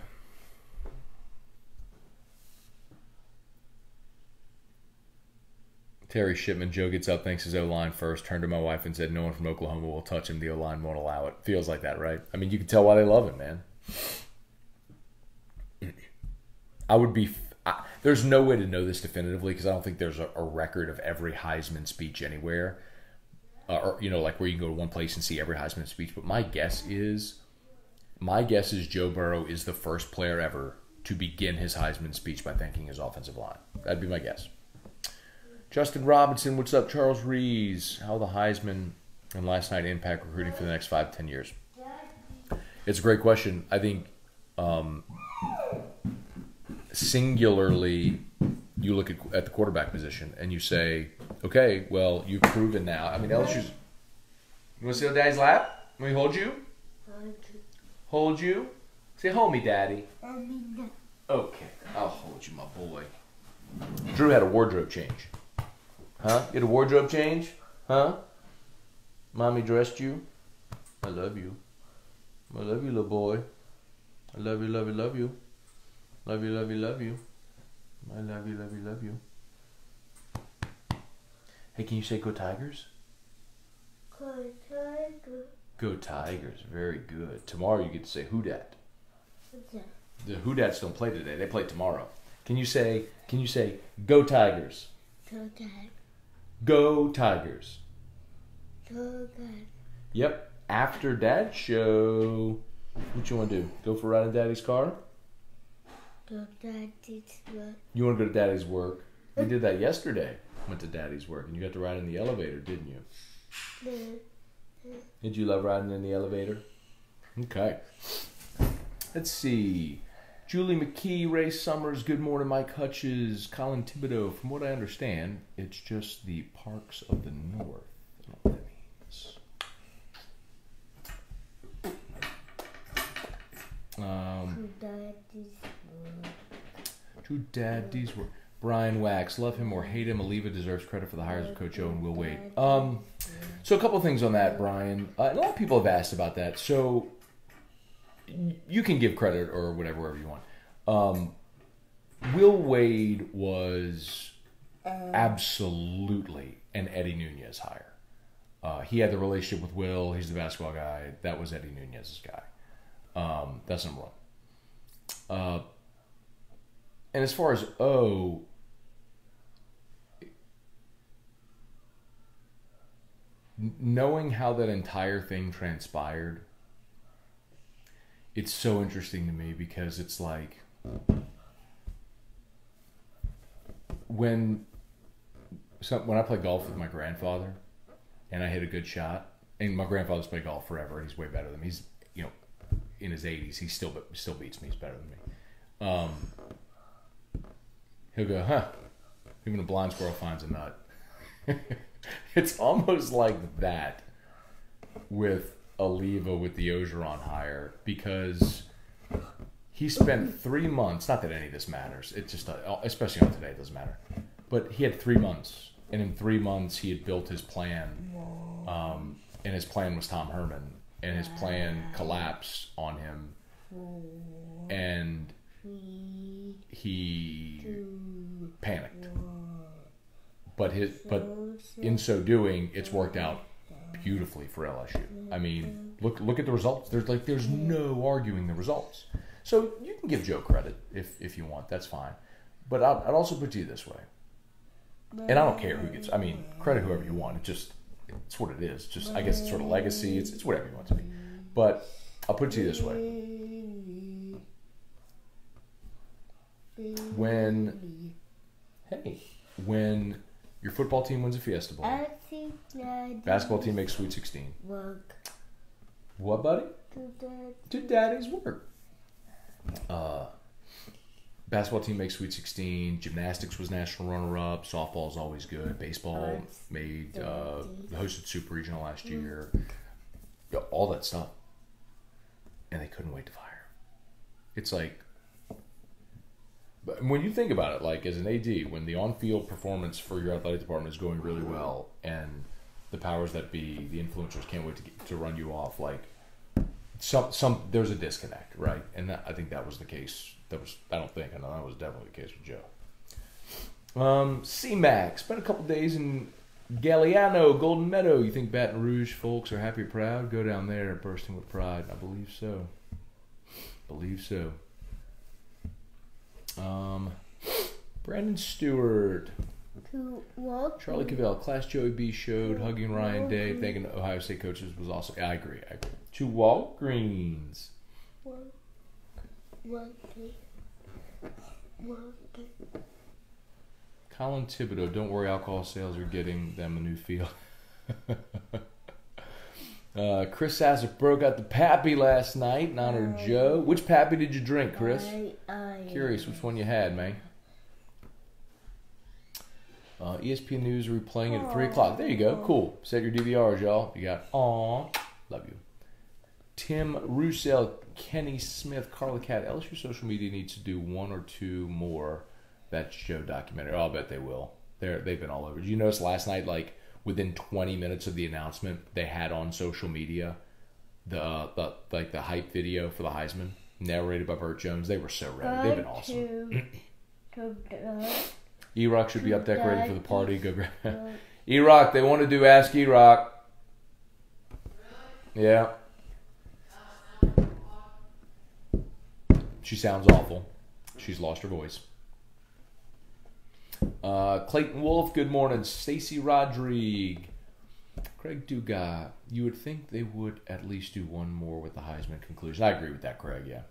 Terry Shipman, Joe gets up, thanks his O-line first, turned to my wife and said, no one from Oklahoma will touch him. The O-line won't allow it. Feels like that, right? I mean, you can tell why they love him, man. There's no way to know this definitively because I don't think there's a record of every Heisman speech anywhere. Or, like where you can go to one place and see every Heisman speech. But my guess is Joe Burrow is the first player ever to begin his Heisman speech by thanking his offensive line. That'd be my guess. Justin Robinson, what's up? Charles Rees, how the Heisman and last night impact recruiting for the next 5-10 years? It's a great question. I think singularly, you look at the quarterback position and you say, okay, well, you've proven now. I mean, LSU's... You want to sit on Daddy's lap? Let me hold you? Hold you? Say, hold me, Daddy. Okay, I'll hold you, my boy. Drew had a wardrobe change. Huh? You had a wardrobe change? Huh? Mommy dressed you? I love you. I love you, little boy. I love you, love you, love you. Love you, love you, love you. I love you, love you, love you. Hey, can you say go Tigers? Go Tigers. Go Tigers. Very good. Tomorrow you get to say who dat. What's that? The who dats don't play today. They play tomorrow. Can you say go Tigers? Go Tigers. Go Tigers. Go Tigers. Yep. After Dad's show, what you want to do? Go for a ride in Daddy's car? Go Daddy's work. You want to go to Daddy's work? We did that yesterday. Went to Daddy's work, and you got to ride in the elevator, didn't you? Did you love riding in the elevator? Okay. Let's see. Julie McKee, Ray Summers, good morning, Mike Hutches, Colin Thibodeau. From what I understand, it's just the parks of the north. I don't know what that means. To Daddy's work. Brian Wax, love him or hate him, Oliva deserves credit for the hires of Coach O and Will Wade. So a couple things on that, Brian. And a lot of people have asked about that. So you can give credit or whatever you want. Will Wade was absolutely an Eddie Nunez hire. He had the relationship with Will. He's the basketball guy. That was Eddie Nunez's guy. That's number one. And as far as O, knowing how that entire thing transpired, it's so interesting to me because it's like when I play golf with my grandfather and I hit a good shot, and my grandfather's played golf forever and he's way better than me. He's, in his 80s. He still beats me. He's better than me. He'll go, huh? Even a blind squirrel finds a nut. It's almost like that with Oliva with the Ogeron hire, because he spent 3 months, not that any of this matters, it's just, especially on today, it doesn't matter, but he had 3 months, and in 3 months he had built his plan, and his plan was Tom Herman, and his plan collapsed on him, and he panicked. But in so doing, it's worked out beautifully for LSU. I mean, look at the results. There's no arguing the results. So you can give Joe credit if you want. That's fine. But I'd also put it to you this way. And I don't care who gets. I mean, credit whoever you want. It's what it is. Just, I guess it's sort of legacy. It's whatever you want it to be. But I'll put it to you this way. When your football team wins a Fiesta Bowl, basketball team makes Sweet 16. Work. What, buddy? Do daddy's work. Basketball team makes Sweet 16. Gymnastics was national runner-up. Softball's always good. Baseball hosted Super Regional last year. All that stuff. And they couldn't wait to fire. It's like, but when you think about it, like as an AD, when the on-field performance for your athletic department is going really well, and the powers that be, the influencers can't wait to run you off, like there's a disconnect, right? And I think that was the case. I know that was definitely the case with Joe. C-Mac spent a couple days in Galliano, Golden Meadow. You think Baton Rouge folks are happy or proud? Go down there bursting with pride. I believe so. Brandon Stewart, Charlie Cavell, Class Joey B showed, hugging Ryan Day, thanking Ohio State coaches was awesome. I agree. To Walgreens. Colin Thibodeau, don't worry, alcohol sales are getting them a new field. Chris Sasser broke out the Pappy last night in honor of Joe. Which Pappy did you drink, Chris? Curious which one you had, man. ESPN News replaying it at 3 o'clock. There you go. Cool. Set your DVRs, y'all. You got love you. Tim Roussel, Kenny Smith, Carla Cat. LSU social media needs to do 1 or 2 more That's Joe documentary. Oh, I'll bet they will. They've been all over. Did you notice last night, like within 20 minutes of the announcement, they had on social media the hype video for the Heisman, narrated by Burt Jones. They were so ready. They've been awesome. E-Rock should be up decorated for the party. Go grab E-Rock. They want to do Ask E-Rock. Yeah. She sounds awful. She's lost her voice. Clayton Wolf, good morning. Stacy Rodrigue. Craig Dugas. You would think they would at least do one more with the Heisman conclusion. I agree with that, Craig, yeah.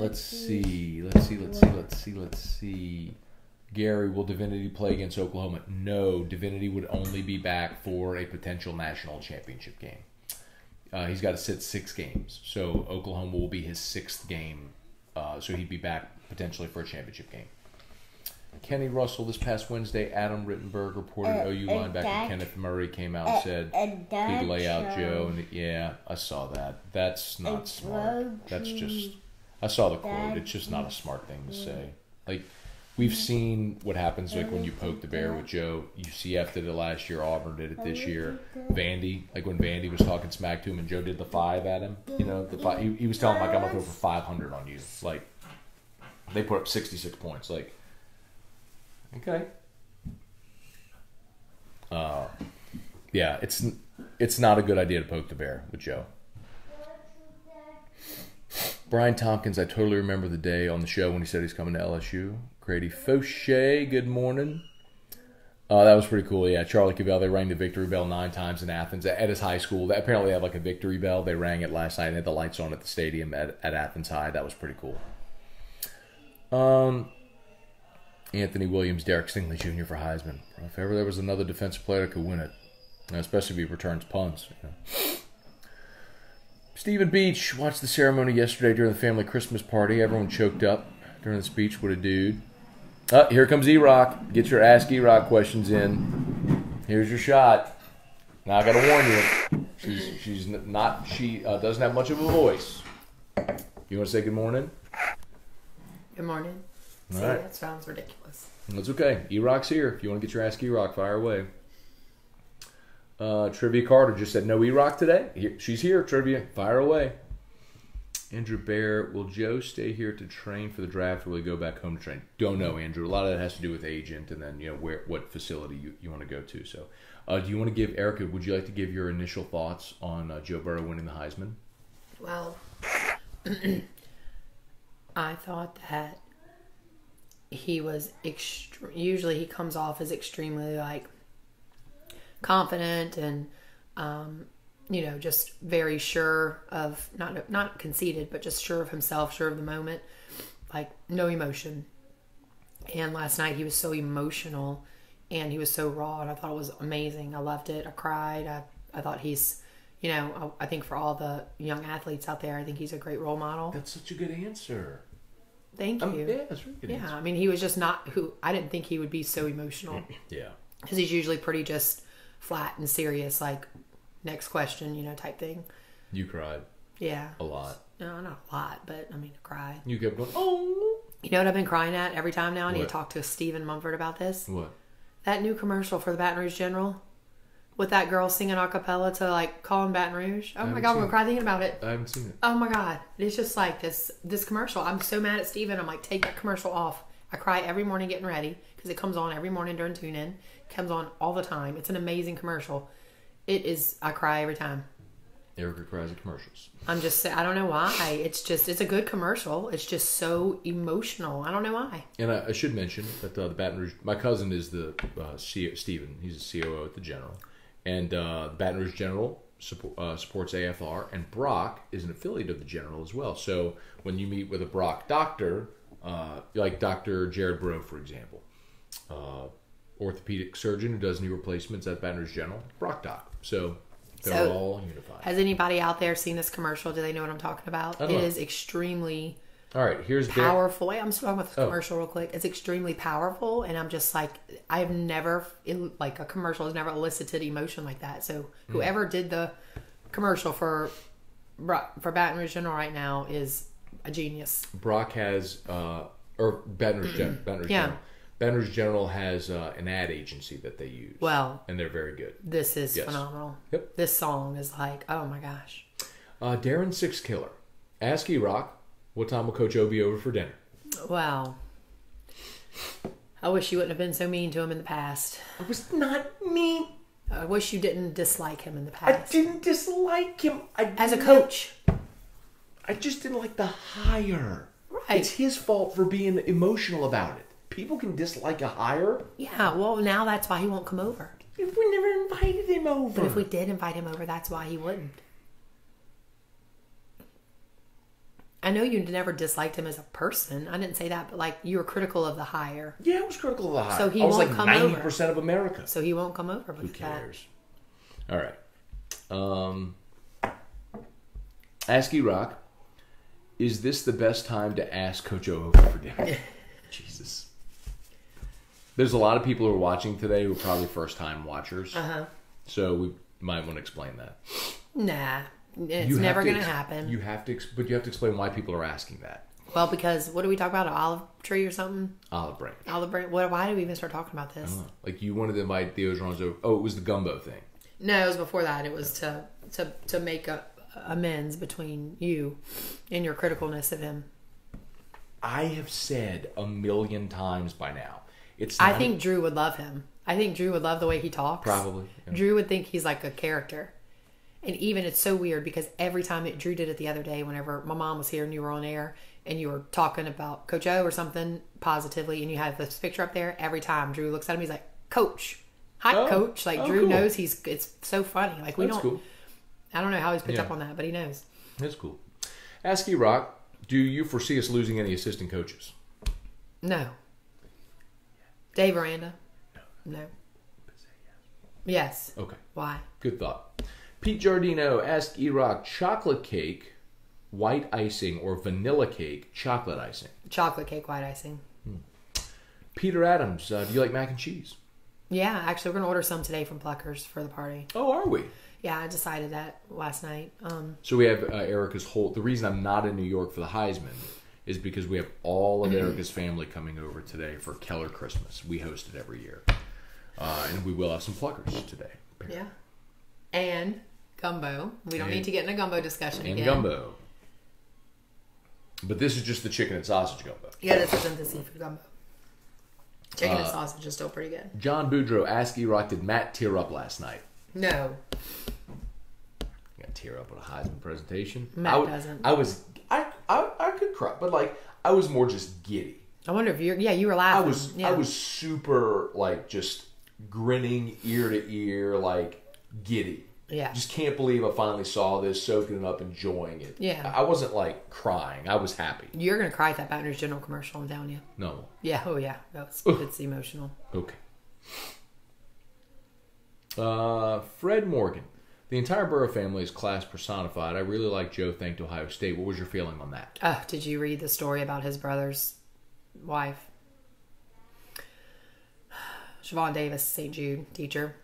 Let's see. Gary, will Divinity play against Oklahoma? No, Divinity would only be back for a potential national championship game. He's got to sit 6 games. So Oklahoma will be his 6th game. So he'd be back potentially for a championship game. Kenny Russell, this past Wednesday, Adam Rittenberg reported OU linebacker Kenneth Murray came out and said he'd lay out Joe. And yeah, I saw that. That's not smart. That's just... I saw the quote. It's just not a smart thing to say. Like, we've seen what happens like when you poke the bear with Joe. UCF did it last year. Auburn did it this year. Vandy, like when Vandy was talking smack to him and Joe did the 5 at him. You know, the 5, he was telling him, like, I'm going to throw for 500 on you. Like, they put up 66 points. Like, okay. Yeah, it's not a good idea to poke the bear with Joe. Brian Tompkins, I totally remember the day on the show when he said he's coming to LSU. Grady Fauché, good morning. That was pretty cool. Yeah, Charlie Cavell, they rang the victory bell 9 times in Athens at his high school. They apparently had like a victory bell. They rang it last night and had the lights on at the stadium at Athens High. That was pretty cool. Anthony Williams, Derek Stingley Jr. for Heisman. If ever there was another defensive player that could win it, especially if he returns punts. You know. Stephen Beach watched the ceremony yesterday during the family Christmas party. Everyone choked up during the speech. What a dude. Here comes E-Rock. Get your Ask E-Rock questions in. Here's your shot. Now I got to warn you. She doesn't have much of a voice. You want to say good morning? Good morning. All See, right. that sounds ridiculous. That's okay. E-Rock's here. If you want to get your Ask E-Rock, fire away. Trivia Carter just said no E-Rock today. She's here, Trivia. Fire away. Andrew Bear, will Joe stay here to train for the draft or will he go back home to train? Don't know, Andrew. A lot of that has to do with agent and then what facility you want to go to. So, do you want to give, Erica, would you like to give your initial thoughts on Joe Burrow winning the Heisman? Well, I thought that he was usually he comes off as extremely like confident and just very sure of not conceited, but just sure of himself, sure of the moment, like no emotion. And last night he was so emotional and he was so raw, and I thought it was amazing. I loved it. I cried. I thought he's, I think for all the young athletes out there, I think he's a great role model. That's such a good answer. Thank you. Yeah, that's a really good answer. I mean, he was just not who I didn't think he would be so emotional. Yeah, because he's usually pretty just flat and serious, like next question, type thing. You cried. Yeah. A lot. No, not a lot, but I mean, I cried. You kept going, oh. You know what I've been crying at every time now? I need to What? talk to Stephen Mumford about this. What? That new commercial for the Baton Rouge General with that girl singing a cappella to like Call in Baton Rouge. Oh my God, I'm going to cry thinking about it. I haven't seen it. Oh my God. It's just like this commercial. I'm so mad at Stephen. I'm like, take that commercial off. I cry every morning getting ready because it comes on every morning during tune-in. It comes on all the time. It's an amazing commercial. I cry every time. Erica cries at commercials. I'm just saying, I don't know why. It's a good commercial. It's just so emotional. I don't know why. And I should mention that the Baton Rouge, my cousin is the Stephen. He's the COO at the General. And Baton Rouge General supports AFR. And Brock is an affiliate of the General as well. So when you meet with a Brock doctor, like Dr. Jared Burrow, for example, orthopedic surgeon who does knee replacements at Baton Rouge General, Brock Doc. So they're all unified. Has anybody out there seen this commercial? Do they know what I'm talking about? It is extremely all right. Here's powerful. Wait, I'm just talking about the commercial real quick. It's extremely powerful, and I'm just like, I've never a commercial has never elicited emotion like that. So whoever did the commercial for Baton Rouge General right now is a genius. Brock has or Baton Rouge General. Baton Rouge General has an ad agency that they use. Well, and they're very good. This is phenomenal. Yep. This song is like, oh my gosh. Darren Six Killer. Ask E-Rock, what time will Coach O be over for dinner? Well, I wish you wouldn't have been so mean to him in the past. I was not mean. I wish you didn't dislike him in the past. I didn't dislike him. As a coach. I just didn't like the hire. Right. It's his fault for being emotional about it. People can dislike a hire. Yeah, well, now that's why he won't come over. If we never invited him over. But if we did invite him over, that's why he wouldn't. I know you never disliked him as a person. I didn't say that, but like you were critical of the hire. Yeah, I was critical of the hire. So he I was won't like come 90% over. of America. So he won't come over. Who cares? All right. Ask E-Rock, is this the best time to ask Coach O over for dinner? Jesus. There's a lot of people who are watching today who are probably first-time watchers. Uh-huh. So we might want to explain that. Nah. It's never going to happen. But you have to explain why people are asking that. Well, because what do we talk about? An olive tree or something? Olive branch. Olive branch. Why did we even start talking about this? I don't know. Like you wanted to invite the Ogerons over. Oh, it was the gumbo thing. No, it was before that. It was to make amends between you and your criticalness of him. I have said 1,000,000 times by now. I think Drew would love him. I think Drew would love the way he talks. Probably. Yeah. Drew would think he's like a character. And even it's so weird because every time Drew did it the other day, whenever my mom was here and you were on air and you were talking about Coach O or something positively, and you had this picture up there, every time Drew looks at him, he's like, "Coach, hi, Coach." Like Drew cool. knows it's so funny. Like we That's don't. cool. I don't know how he's picked up on that, but he knows. That's cool. Ask E-Rock, do you foresee us losing any assistant coaches? No. Dave Aranda? No. Yes. Okay. Why? Good thought. Pete Giardino, ask E-Rock, chocolate cake, white icing, or vanilla cake, chocolate icing? Chocolate cake, white icing. Peter Adams, do you like mac and cheese? Yeah, actually, we're going to order some today from Pluckers for the party. Oh, are we? Yeah, I decided that last night. So we have Erica's whole... The reason I'm not in New York for the Heisman is because we have all of Erica's family coming over today for Keller Christmas. We host it every year. And we will have some Pluckers today. Yeah. And gumbo. We don't need to get in a gumbo discussion again. And gumbo. But this is just the chicken and sausage gumbo. Yeah, this isn't the seafood gumbo. Chicken and sausage is still pretty good. John Boudreau, ask E-Rock, did Matt tear up last night? No. You got to tear up at a Heisman presentation? Matt doesn't. I could cry, but like, I was more just giddy. I wonder if you were laughing. I was super, like, just grinning ear to ear, like, giddy. Yeah. Just can't believe I finally saw this, soaking it up, enjoying it. Yeah. I wasn't, like, crying. I was happy. You're going to cry at that Baton Rouge General commercial, I'm telling you. No. Yeah, oh yeah. It's emotional. Okay. Fred Morgan. The entire Burrow family is class personified. I really like Joe thanked Ohio State. What was your feeling on that? Did you read the story about his brother's wife? Siobhan Davis, St. Jude teacher.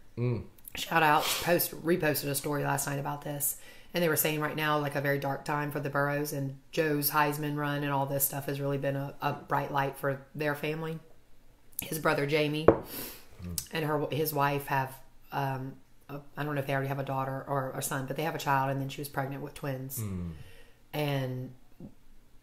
Shout out. Reposted a story last night about this. And they were saying right now, like a very dark time for the Burrows, and Joe's Heisman run and all this stuff has really been a bright light for their family. His brother Jamie and his wife have, I don't know if they already have a daughter or a son, but they have a child, and then she was pregnant with twins. And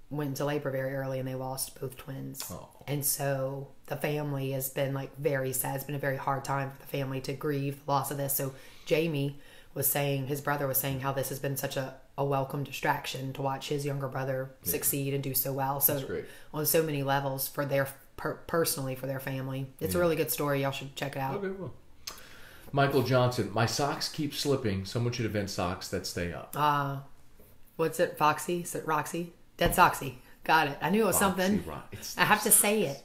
went into labor very early, and they lost both twins. Oh. And so the family has been like very sad. It's been a very hard time for the family to grieve the loss of this. So Jamie was saying, his brother was saying how this has been such a welcome distraction to watch his younger brother succeed and do so well. So That's great. On so many levels for their personally for their family. It's a really good story. Y'all should check it out. Okay, well. Michael Johnson, my socks keep slipping. Someone should invent socks that stay up. What's it? Foxy? Is it Roxy? Dead Soxy. Got it. I knew it was something. I have to say it.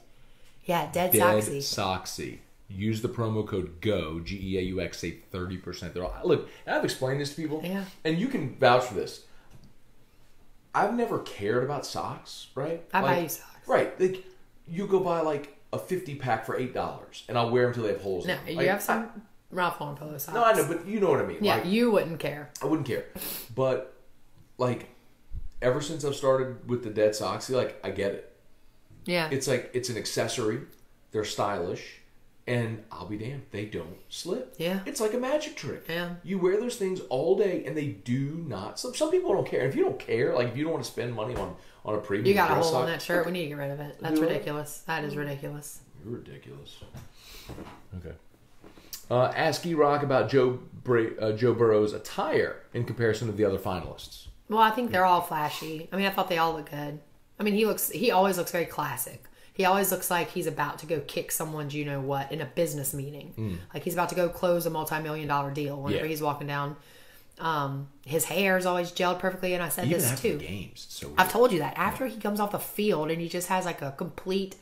Yeah, Dead Soxy. Soxy. Use the promo code GEAUX, G-E-A-U-X, save 30%. Look, I've explained this to people, and you can vouch for this. I've never cared about socks, right? I buy you socks. Right. Like, you go buy like a 50-pack for $8, and I'll wear them until they have holes in them. No, you have some Ralph Lauren Polo socks. No, I know, but you know what I mean. Yeah, like, you wouldn't care. I wouldn't care. But, like, ever since I've started with the Dead Soxy, like, I get it. Yeah. It's like, it's an accessory. They're stylish. And I'll be damned, they don't slip. Yeah. It's like a magic trick. Yeah. You wear those things all day, and they do not slip. Some people don't care. If you don't care, like, if you don't want to spend money on a premium You got a dress hole in sock, that shirt. We need to get rid of it. That's Do it. ridiculous. That is ridiculous. You're ridiculous. Okay. Ask E-Rock about Joe Burrow's attire in comparison to the other finalists. Well, I think they're all flashy. I mean, I thought they all look good. I mean, he always looks very classic. He always looks like he's about to go kick someone's you-know-what in a business meeting. Like he's about to go close a multi-million-dollar deal whenever he's walking down. His hair is always gelled perfectly, and I said Even this after too. the games, it's so weird. I've told you that. After he comes off the field and he just has like a complete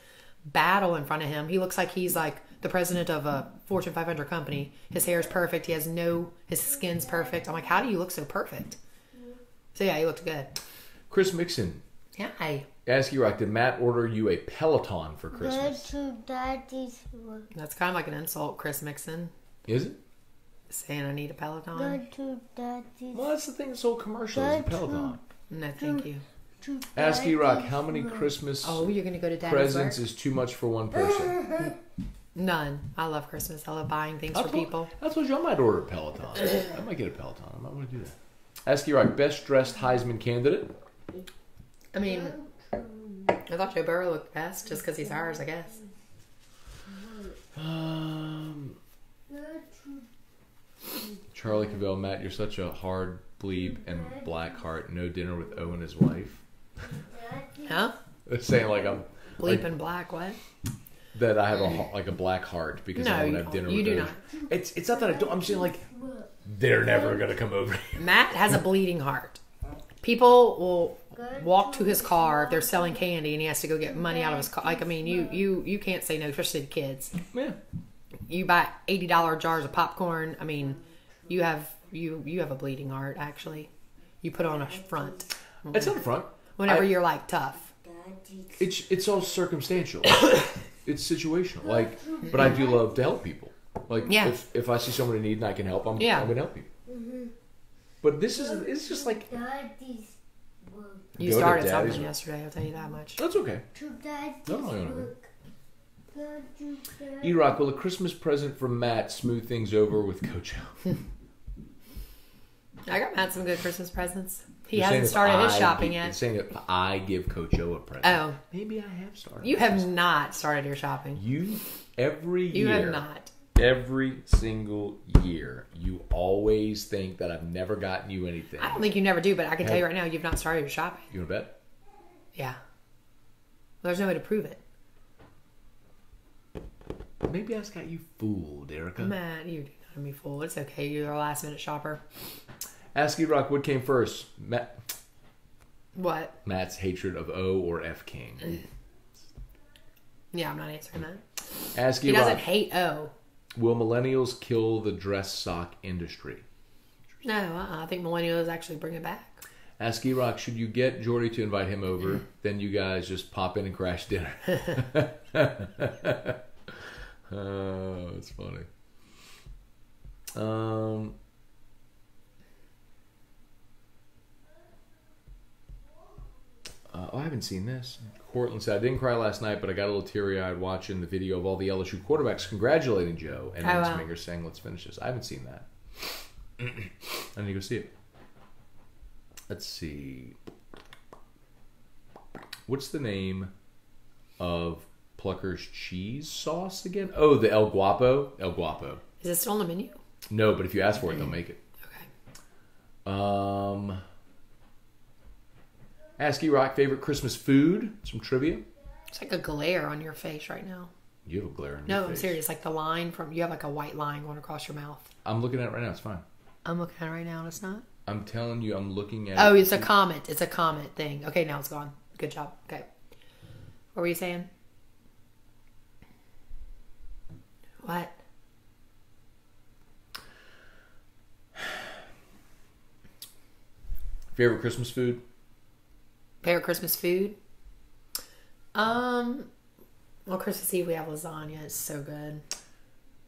battle in front of him, he looks like he's like the president of a Fortune 500 company. His hair is perfect. His skin's perfect. I'm like, how do you look so perfect? So yeah, he looked good. Chris Mixon. Yeah. Ask E-Rock, did Matt order you a Peloton for Christmas? That's kind of like an insult, Chris Mixon. Is it? Saying I need a Peloton. Well, that's the thing. This whole commercial is a Peloton. No, thank you. Ask E-Rock, how many Christmas you're going to go to Daddy's presents work? is too much for one person? None. I love Christmas. I love buying things for people. I told you I might order a Peloton. I might get a Peloton. I might want to do that. Ask E-Rock, best dressed Heisman candidate? I mean, I thought Joe Burrow looked best just because he's ours, I guess. Charlie Cavell, Matt, you're such a hard bleep and black heart. No dinner with O and his wife. Huh? It's saying like I'm Bleep and black, what? that I have a black heart because I don't have dinner with you do O. not. It's not that I don't. I'm saying like they're never gonna come over. Matt has a bleeding heart. People will walk to his car if they're selling candy and he has to go get money out of his car. Like, I mean, you can't say no, especially to kids. Yeah. You buy $80 jars of popcorn. I mean, you have a bleeding heart. Actually, you put on a front. It's on the front. Whenever you're like tough. It's all circumstantial. It's situational. Like, but I do love to help people. Like, Yeah. if I see someone in need and I can help, I'm gonna help people. But it's just like Daddy's work. You Go to started daddy's something work. yesterday. I'll tell you that much. that's okay. To daddy's No, no, no. work. Go to daddy. E-Rock, will a Christmas present from Matt smooth things over with Coach O? I got Matt some good Christmas presents. He You're saying hasn't if started his I shopping give- yet. You're saying if I give Coach O a present. Oh, Maybe I have started. you have not started your shopping. You every You year. have not. Every single year, you always think that I've never gotten you anything. I don't think you never do, but I can tell you right now, you've not started your shopping. You want to bet? Yeah. There's no way to prove it. Maybe I just got you fooled, Erica. Matt, you do not have me fooled. It's okay. You're a last minute shopper. Ask E-Rock, what came first? What? Matt's hatred of O or F King. Yeah, I'm not answering that. Ask He doesn't E-Rock, hate O. will millennials kill the dress sock industry? No, I think millennials actually bring it back. Ask E-Rock, should you get Jordy to invite him over? Then you guys just pop in and crash dinner. Oh, it's funny. I haven't seen this. Cortland said, I didn't cry last night, but I got a little teary-eyed watching the video of all the LSU quarterbacks congratulating Joe and wow. Minger saying, let's finish this. I haven't seen that. I need to go see it. Let's see. What's the name of Plucker's cheese sauce again? Oh, the El Guapo. El Guapo. Is it still on the menu? No, but if you ask for it, they'll make it. Okay. Ask E-Rock, favorite Christmas food? Some trivia. It's like a glare on your face right now. You have a glare on your No, face. I'm serious. Like the line from, you have like a white line going across your mouth. I'm looking at it right now. It's fine. I'm looking at it right now and it's not. I'm telling you, I'm looking at Oh, it. it's a comment. It's a comment thing. Okay, now it's gone. Good job. Okay. What were you saying? What? Favorite Christmas food? Favorite Christmas food? Well, Christmas Eve we have lasagna. It's so good.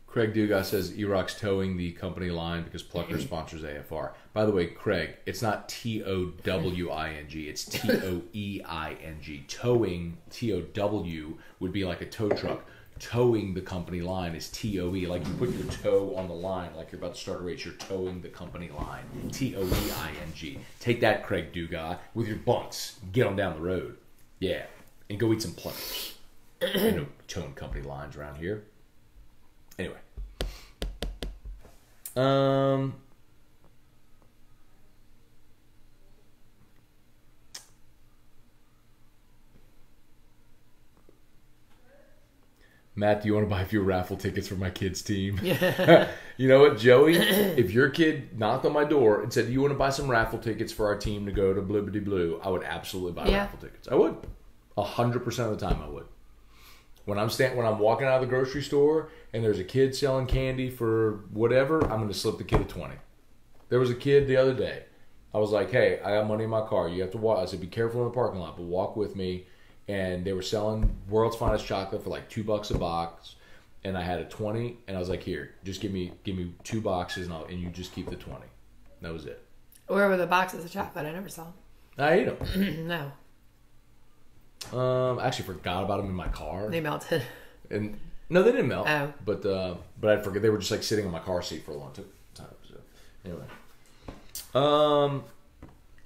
Craig Dugas says E-Rock's towing the company line because Plucker sponsors AFR. By the way, Craig, it's not T-O-W-I-N-G. It's T-O-E-I-N-G. Towing, T-O-W, would be like a tow truck. Towing the company line is T-O-E. Like you put your toe on the line like you're about to start a race. You're towing the company line. T-O-E-I-N-G. Take that, Craig Dugas, with your bunks. Get on down the road. Yeah. And go eat some Pluckers. No towing company lines around here. Anyway. Matt, do you want to buy a few raffle tickets for my kids' team? Yeah. You know what, Joey? If your kid knocked on my door and said, do you want to buy some raffle tickets for our team to go to Blibbity Blue? I would absolutely buy raffle tickets. I would. 100% of the time I would. When I'm walking out of the grocery store and there's a kid selling candy for whatever, I'm going to slip the kid a 20. There was a kid the other day. I was like, hey, I got money in my car. You have to walk. I said, be careful in the parking lot, but walk with me. And they were selling World's Finest Chocolate for like $2 a box. And I had a 20, and I was like, here, just give me 2 boxes, and you just keep the 20. That was it. Where were the boxes of chocolate? I never saw them. I ate them. No. I actually forgot about them in my car. They melted. And no, they didn't melt. Oh. But I forget. They were just like sitting in my car seat for a long time. So anyway,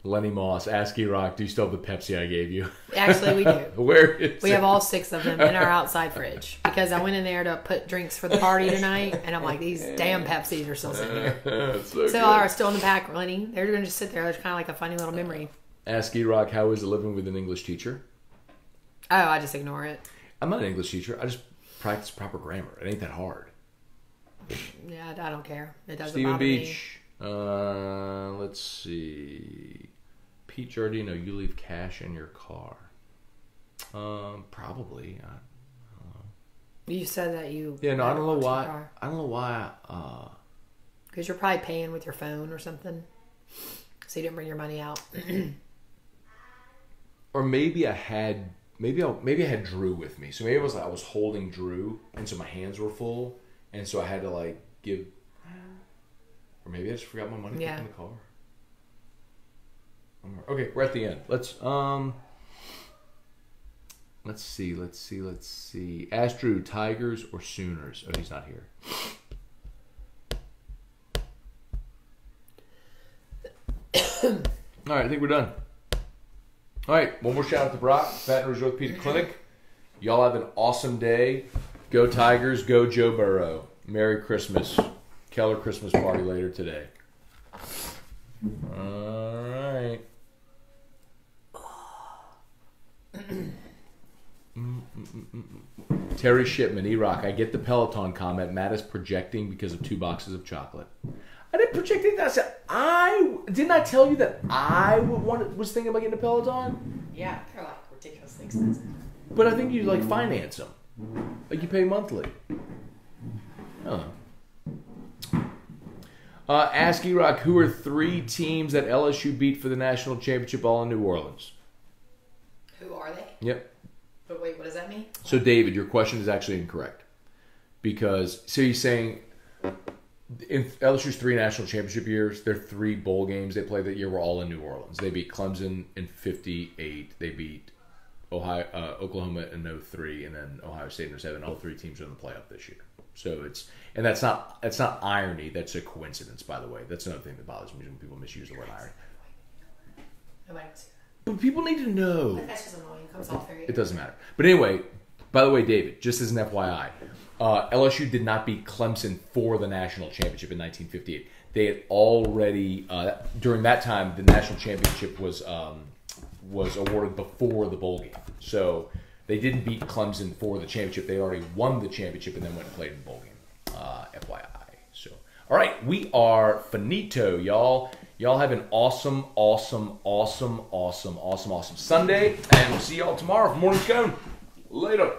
Lenny Moss, Ask E-Rock, do you still have the Pepsi I gave you? Actually, we do. Where is We it? have all 6 of them in our outside fridge because I went in there to put drinks for the party tonight, and I'm like, these damn Pepsis are still sitting here. so So are still in the pack, Lenny. They're going to just sit there. It's kind of like a funny little memory. Ask E-Rock, how is it living with an English teacher? Oh, I just ignore it. I'm not an English teacher. I just practice proper grammar. It ain't that hard. Yeah, I don't care. It doesn't Stephen bother me. Beach. Let's see. Pete Giardino, you leave cash in your car. Probably. You said that you... Yeah, no, I don't know watch your why. car. I don't know why. Because you're probably paying with your phone or something. So you didn't bring your money out. Or maybe I had Drew with me. So maybe I was holding Drew, and so my hands were full, and so I had to like give. Or maybe I just forgot my money in the car. Okay, we're at the end. Let's see. Ask Drew, Tigers or Sooners? Oh, he's not here. All right, I think we're done. All right, one more shout out to Brock, Baton Rouge Orthopedic Clinic. Y'all have an awesome day. Go Tigers, go Joe Burrow. Merry Christmas. Keller Christmas party later today. All right. Terry Shipman, E-Rock, I get the Peloton comment. Matt is projecting because of 2 boxes of chocolate. I didn't project anything. I said, didn't I tell you that I was thinking about getting a Peloton? Yeah, they're like ridiculously expensive. But I think you like finance them. Like you pay monthly. Oh. Ask E-Rock, who are 3 teams that LSU beat for the national championship all in New Orleans? Who are they? Yep. But wait, what does that mean? So David, your question is actually incorrect. Because, so you're saying in LSU's 3 national championship years, their 3 bowl games they played that year were all in New Orleans. They beat Clemson in 58. They beat Oklahoma in 03, and then Ohio State in 07. All 3 teams are in the playoff this year. So that's not irony. That's a coincidence, by the way. That's another thing that bothers me when people misuse the word irony. Nobody wants to hear But people need to know. that. That's just annoying. It comes off very... It doesn't matter. But anyway, by the way, David, just as an FYI, LSU did not beat Clemson for the national championship in 1958. They had already, during that time, the national championship was awarded before the bowl game. So they didn't beat Clemson for the championship. They already won the championship and then went and played in the bowl game. FYI. So, all right, we are finito, y'all. Y'all have an awesome Sunday, and we'll see y'all tomorrow for Morning Scone. Later.